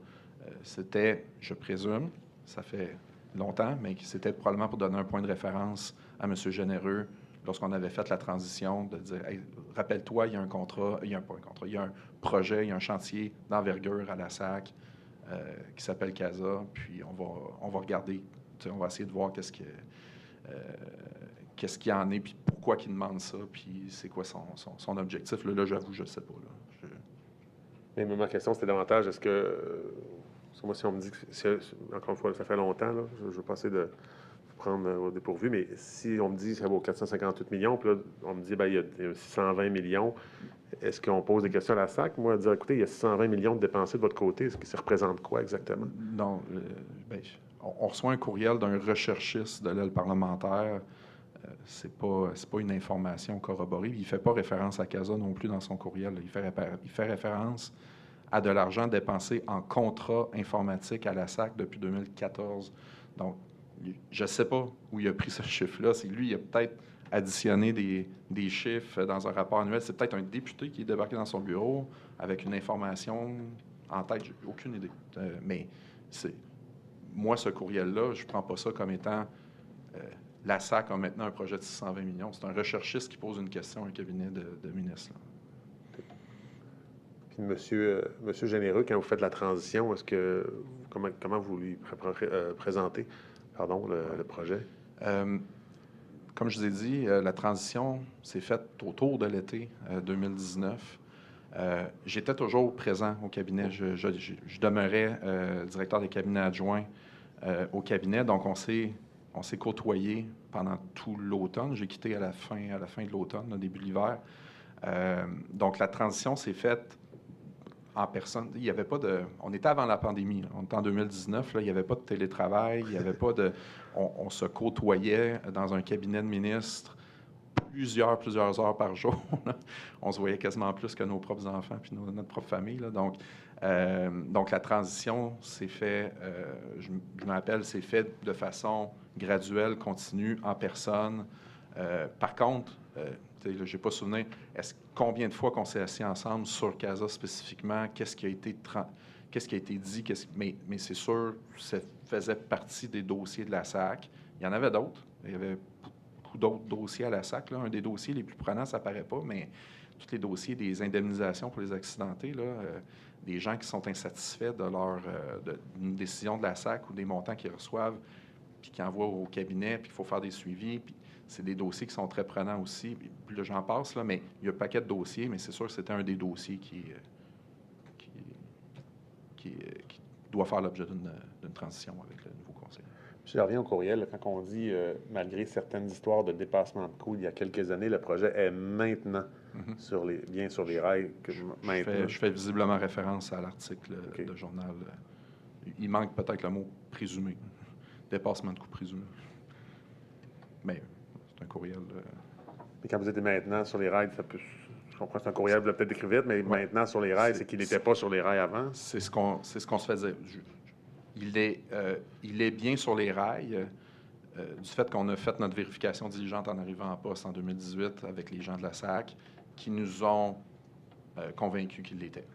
C'était, je présume, ça fait longtemps, mais c'était probablement pour donner un point de référence à M. Généreux lorsqu'on avait fait la transition, de dire hey, rappelle-toi, il y a un contrat, il y a un projet, il y a un chantier d'envergure à la SAC qui s'appelle CASA, puis on va regarder, on va essayer de voir qu'est-ce qu'il y en est, puis pourquoi il demande ça, puis c'est quoi son objectif. Là, j'avoue, je ne sais pas. Là. Mais ma question, c'était davantage, est-ce que moi, si on me dit que, encore une fois, ça fait longtemps, là, je veux pas essayer de prendre au dépourvu, mais si on me dit que ça vaut 458 millions, puis là, on me dit, bien, il y a 620 millions, est-ce qu'on pose des questions à la SAC? Moi, dire, écoutez, il y a 620 millions de dépensés de votre côté, est-ce que ça représente quoi exactement? Non, on reçoit un courriel d'un recherchiste de l'aile parlementaire. C'est pas une information corroborée. Il ne fait pas référence à CASA non plus dans son courriel. Il fait référence à de l'argent dépensé en contrat informatique à la SAC depuis 2014. Donc, je ne sais pas où il a pris ce chiffre-là. C'est lui, il a peut-être additionné des chiffres dans un rapport annuel. C'est peut-être un député qui est débarqué dans son bureau avec une information en tête. J'ai aucune idée. Mais moi, ce courriel-là, je ne prends pas ça comme étant la SAC a maintenant un projet de 620 millions. C'est un recherchiste qui pose une question à un cabinet de ministre. Puis, monsieur Généreux, quand vous faites la transition, comment vous lui présentez le projet? Comme je vous ai dit, la transition s'est faite autour de l'été 2019. J'étais toujours présent au cabinet. Je demeurais directeur des cabinets adjoints au cabinet. Donc, on s'est côtoyés pendant tout l'automne. J'ai quitté à la fin de l'automne, au début de l'hiver. Donc, la transition s'est faite en personne. Il y avait pas de... On était avant la pandémie. Là. On était en 2019. Là, il n'y avait pas de télétravail. Il n'y avait pas de... On se côtoyait dans un cabinet de ministres plusieurs heures par jour. On se voyait quasiment plus que nos propres enfants puis notre propre famille. Là. Donc, la transition s'est faite, je me rappelle, s'est faite de façon graduelle, continue, en personne. Par contre, je n'ai pas souvenir, combien de fois qu'on s'est assis ensemble sur CASA spécifiquement, qu'est-ce qui a été dit, mais c'est sûr, ça faisait partie des dossiers de la SAC. Il y en avait d'autres. Il y avait beaucoup d'autres dossiers à la SAC. Là. Un des dossiers les plus prenants, ça ne paraît pas, mais tous les dossiers des indemnisations pour les accidentés, là, des gens qui sont insatisfaits d'une décision de la SAC ou des montants qu'ils reçoivent, puis qui envoient au cabinet, puis il faut faire des suivis. Puis c'est des dossiers qui sont très prenants aussi. Puis là, j'en passe, là, mais il y a un paquet de dossiers, mais c'est sûr que c'était un des dossiers qui doit faire l'objet d'une transition avec le nouveau conseil. Je reviens au courriel. Là, quand on dit, malgré certaines histoires de dépassement de coûts il y a quelques années, le projet est maintenant bien sur les rails. Je fais visiblement référence à l'article de journal. Il manque peut-être le mot « présumé ». Dépassement de coûts présumé. Mais c'est un courriel... Et quand vous êtes maintenant sur les rails, je comprends que c'est un courriel, vous l'avez peut-être écrit vite, mais maintenant sur les rails, c'est qu'il n'était pas sur les rails avant? C'est ce qu'on se faisait. Il est bien sur les rails du fait qu'on a fait notre vérification diligente en arrivant en poste en 2018 avec les gens de la SAC qui nous ont convaincus qu'il l'était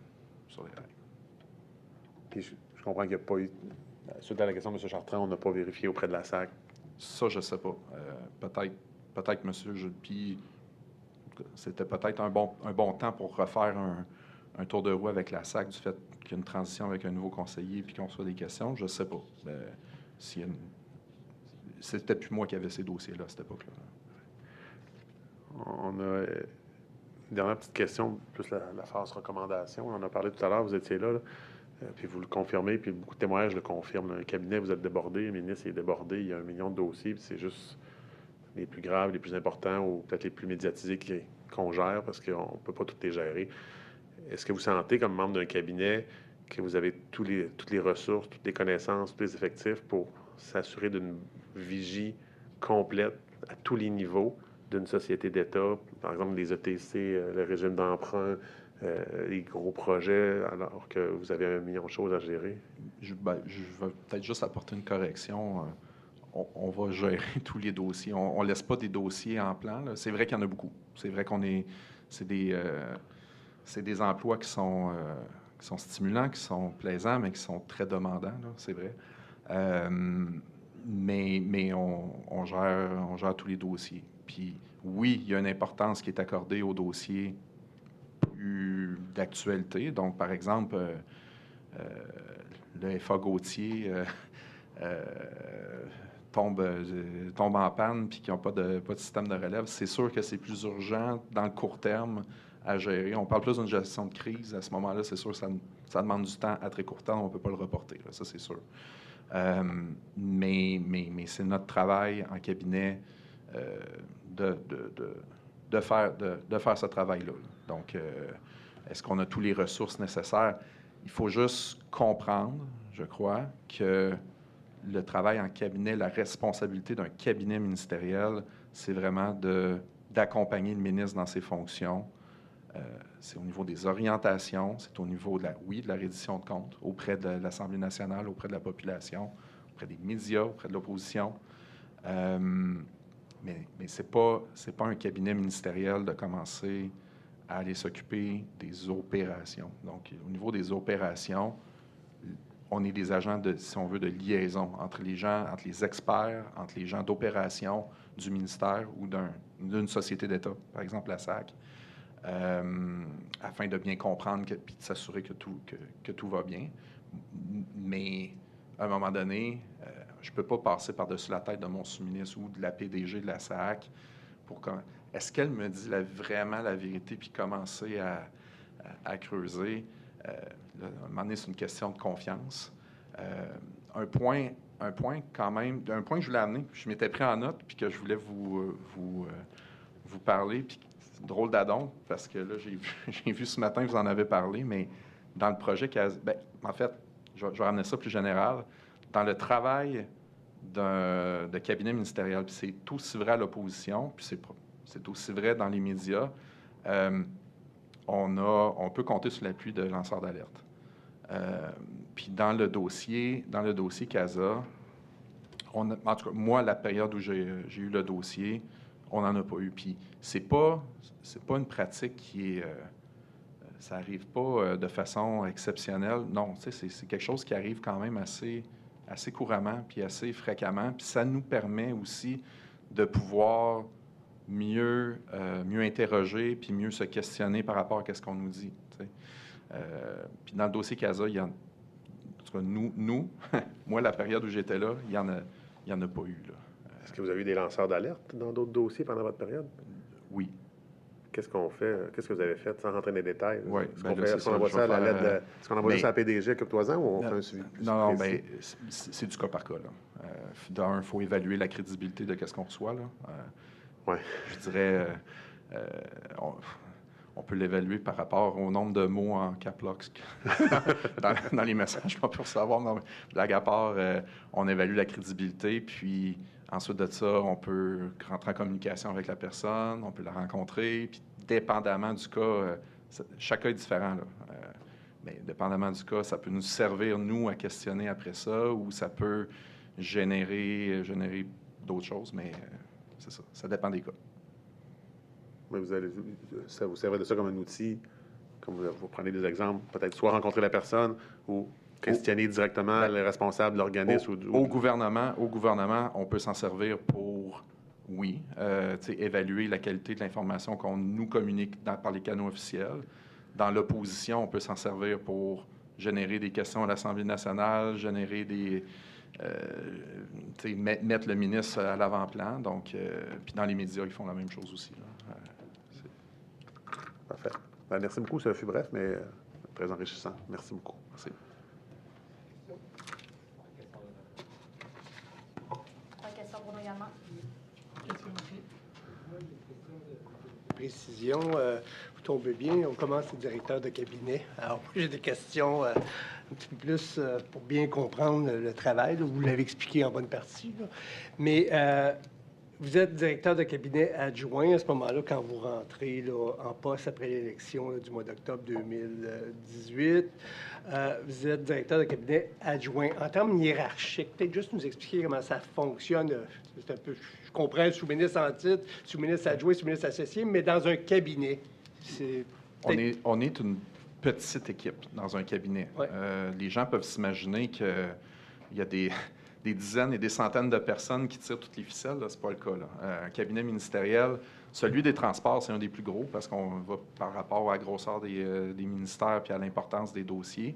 sur les rails. Puis je comprends qu'il n'y a pas eu... Suite à la question de M. Chartrand, on n'a pas vérifié auprès de la SAC. Ça, je ne sais pas. Peut-être M. Julpi, c'était peut-être un bon temps pour refaire un tour de roue avec la SAC du fait qu'il y a une transition avec un nouveau conseiller puis qu'on soit des questions. Je ne sais pas. C'était plus moi qui avais ces dossiers-là à cette époque-là. On a une dernière petite question, plus la phase recommandation. On en a parlé tout à l'heure, vous étiez là. Puis vous le confirmez, puis beaucoup de témoignages le confirment. Un cabinet, vous êtes débordé, le ministre est débordé, il y a 1 million de dossiers, puis c'est juste les plus graves, les plus importants ou peut-être les plus médiatisés qu'on gère parce qu'on ne peut pas tous les gérer. Est-ce que vous sentez, comme membre d'un cabinet, que vous avez toutes les ressources, toutes les connaissances, tous les effectifs pour s'assurer d'une vigie complète à tous les niveaux d'une société d'État, par exemple les ETC, le régime d'emprunt, les gros projets, alors que vous avez 1 million de choses à gérer? Je vais peut-être juste apporter une correction. On va gérer tous les dossiers. On ne laisse pas des dossiers en plan. Là. C'est vrai qu'il y en a beaucoup. C'est vrai c'est des emplois qui sont stimulants, qui sont plaisants, mais qui sont très demandants. Là, c'est vrai. Mais on gère tous les dossiers. Puis oui, il y a une importance qui est accordée aux dossiers plus d'actualité. Donc, par exemple, le FA Gauthier tombe en panne puis qu'ils n'ont pas de système de relève. C'est sûr que c'est plus urgent dans le court terme à gérer. On parle plus d'une gestion de crise. À ce moment-là, c'est sûr que ça demande du temps à très court terme. On ne peut pas le reporter. Là, ça, c'est sûr. Mais c'est notre travail en cabinet de faire ce travail-là. Donc, est-ce qu'on a toutes les ressources nécessaires? Il faut juste comprendre, je crois, que le travail en cabinet, la responsabilité d'un cabinet ministériel, c'est vraiment d'accompagner le ministre dans ses fonctions C'est au niveau des orientations, c'est au niveau de la reddition de comptes auprès de l'Assemblée nationale, auprès de la population, auprès des médias, auprès de l'opposition. Mais ce n'est pas un cabinet ministériel de commencer à aller s'occuper des opérations. Donc, au niveau des opérations, on est des agents, si on veut, de liaison entre les gens, entre les experts, entre les gens d'opération du ministère ou d'une société d'État, par exemple la SAC, afin de bien comprendre et de s'assurer que tout va bien. Mais à un moment donné, je ne peux pas passer par-dessus la tête de mon sous-ministre ou de la PDG de la SAC pour est-ce qu'elle me dit vraiment la vérité puis commencer à creuser? Là, à un moment donné, c'est une question de confiance. Un point que je voulais amener, je m'étais pris en note puis que je voulais vous parler, puis drôle d'adon, parce que là, j'ai vu ce matin, vous en avez parlé, mais dans le projet, en fait, je vais ramener ça plus général. Dans le travail de cabinet ministériel, puis c'est aussi vrai à l'opposition, puis c'est aussi vrai dans les médias, on peut compter sur l'appui de lanceurs d'alerte. Puis dans le dossier CASA, en tout cas, moi, la période où j'ai eu le dossier, on n'en a pas eu. Puis c'est pas une pratique qui est... ça n'arrive pas de façon exceptionnelle. Non, tu sais, c'est quelque chose qui arrive quand même assez couramment puis assez fréquemment. Puis ça nous permet aussi de pouvoir mieux interroger puis mieux se questionner par rapport à ce qu'on nous dit. Tu sais. Puis dans le dossier CASA, il y en tout cas, nous moi, la période où j'étais là, il y en a pas eu. Là. Est-ce que vous avez eu des lanceurs d'alerte dans d'autres dossiers pendant votre période? Oui. Qu'est-ce qu'on fait? Qu'est-ce que vous avez fait sans rentrer dans les détails? Oui. Est-ce qu'on envoie ça à la lettre est-ce qu'on envoie juste à la PDG à 3 ans ou on fait un suivi plus non, précis? bien, c'est du cas par cas. D'un, il faut évaluer la crédibilité de ce qu'on reçoit. Là. Ouais. Je dirais, on peut l'évaluer par rapport au nombre de mots en cap lock dans les messages qu'on peut recevoir. Non, blague à part, on évalue la crédibilité, puis ensuite de ça, on peut rentrer en communication avec la personne, on peut la rencontrer, puis dépendamment du cas, chaque cas est différent, là. Mais dépendamment du cas, ça peut nous servir, nous, à questionner après ça, ou ça peut générer d'autres choses, mais c'est ça. Ça dépend des cas. Mais ça vous servez de ça comme un outil, comme vous prenez des exemples, peut-être soit rencontrer la personne ou questionner directement les responsables de l'organisme. Au gouvernement, on peut s'en servir pour, évaluer la qualité de l'information qu'on nous communique par les canaux officiels. Dans l'opposition, on peut s'en servir pour générer des questions à l'Assemblée nationale, générer mettre le ministre à l'avant-plan. Donc, puis dans les médias, ils font la même chose aussi. Là. Parfait. Ben, merci beaucoup. Ça fut bref, mais très enrichissant. Merci beaucoup. Merci. Question pour nous également. Précision, vous tombez bien, on commence le directeur de cabinet. Alors, moi, j'ai des questions un petit peu plus pour bien comprendre le travail. Là, vous l'avez expliqué en bonne partie. Là. Mais vous êtes directeur de cabinet adjoint à ce moment-là, quand vous rentrez là, en poste après l'élection du mois d'octobre 2018. Vous êtes directeur de cabinet adjoint. En termes hiérarchiques, peut-être juste nous expliquer comment ça fonctionne. C'est un peu, je comprends, sous-ministre en titre, sous-ministre adjoint, sous-ministre associé, mais dans un cabinet. On est une petite équipe dans un cabinet. Ouais. Les gens peuvent s'imaginer qu'il y a des dizaines et des centaines de personnes qui tirent toutes les ficelles. Ce n'est pas le cas. Là. Un cabinet ministériel, celui des transports, c'est un des plus gros parce qu'on va par rapport à la grosseur des ministères puis à l'importance des dossiers.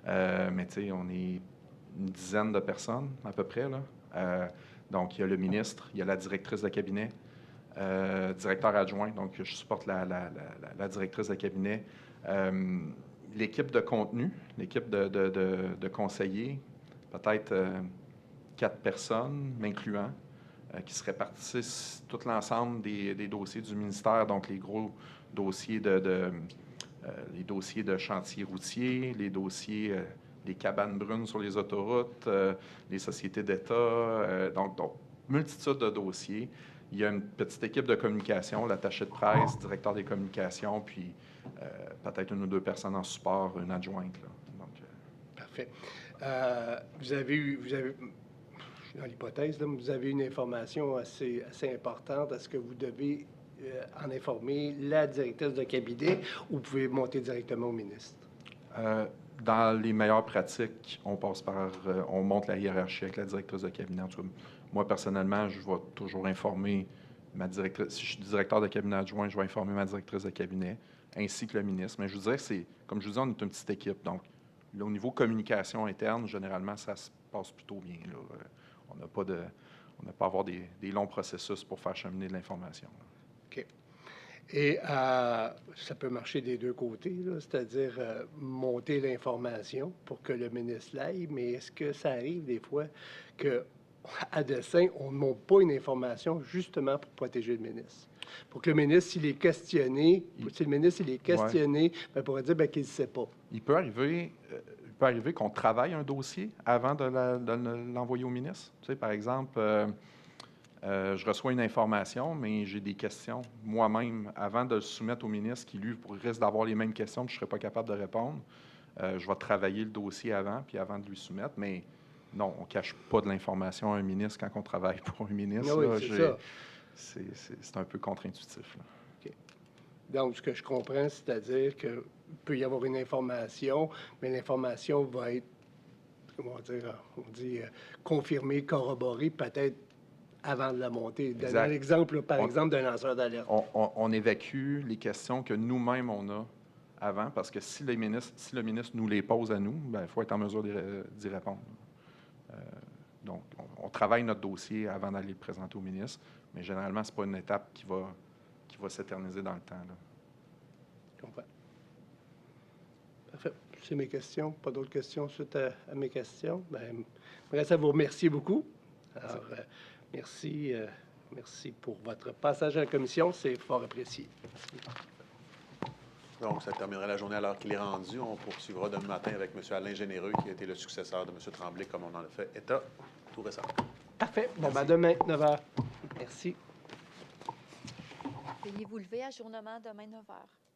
Mais tu sais, on est une dizaine de personnes à peu près. Là. Donc, il y a le ministre, il y a la directrice de cabinet, directeur adjoint, donc je supporte la directrice de cabinet. L'équipe de contenu, l'équipe de conseillers, peut-être 4 personnes, m'incluant, qui se répartissent tout l'ensemble des dossiers du ministère, donc les gros dossiers les dossiers de chantier routier, les dossiers des cabanes brunes sur les autoroutes, les sociétés d'État, donc multitude de dossiers. Il y a une petite équipe de communication, l'attaché de presse, directeur des communications, puis peut-être une ou deux personnes en support, une adjointe. Là. Donc, Parfait. Vous avez, je suis dans l'hypothèse, là, mais vous avez une information assez importante. Est-ce que vous devez en informer la directrice de cabinet ou vous pouvez monter directement au ministre? Dans les meilleures pratiques, on monte la hiérarchie avec la directrice de cabinet. En tout cas, moi, personnellement, je vais toujours informer ma directrice. Si je suis directeur de cabinet adjoint, je vais informer ma directrice de cabinet, ainsi que le ministre. Mais je vous dirais que comme je vous dis, on est une petite équipe. Donc, là, au niveau communication interne, généralement, ça se passe plutôt bien. Là. On n'a pas à avoir des longs processus pour faire cheminer de l'information. OK. Et ça peut marcher des deux côtés, c'est-à-dire monter l'information pour que le ministre l'aille, mais est-ce que ça arrive des fois qu'à dessein, on ne monte pas une information justement pour protéger le ministre? Pour que le ministre, s'il est questionné, ben, pourrait dire qu'il ne sait pas. Il peut arriver qu'on travaille un dossier avant de l'envoyer au ministre. Tu sais, par exemple, je reçois une information, mais j'ai des questions moi-même avant de le soumettre au ministre qui, lui, risque d'avoir les mêmes questions que je ne serais pas capable de répondre. Je vais travailler le dossier avant de lui soumettre, mais non, on ne cache pas de l'information à un ministre quand on travaille pour un ministre. Oui, là, c'est ça. C'est un peu contre-intuitif. Là. OK. Donc, ce que je comprends, c'est-à-dire qu'il peut y avoir une information, mais l'information va être, comment dire, on dit confirmée, corroborée, peut-être avant de la monter. Dans l'exemple, par exemple, d'un lanceur d'alerte. On évacue les questions que nous-mêmes on a avant, parce que si le ministre nous les pose à nous, il faut être en mesure d'y répondre. Donc, on travaille notre dossier avant d'aller le présenter au ministre, mais généralement, ce n'est pas une étape qui va s'éterniser dans le temps. Là. Je comprends. Parfait. C'est mes questions. Pas d'autres questions suite à mes questions. Bien, je reste à vous remercier beaucoup. Alors, merci pour votre passage à la commission. C'est fort apprécié. Donc, ça terminerait la journée à l'heure qu'il est rendu. On poursuivra demain matin avec M. Alain Généreux, qui a été le successeur de M. Tremblay, comme on en a fait état tout récemment. Parfait. Bon, ben demain, 9h. Merci. Veuillez vous lever, ajournement demain 9h.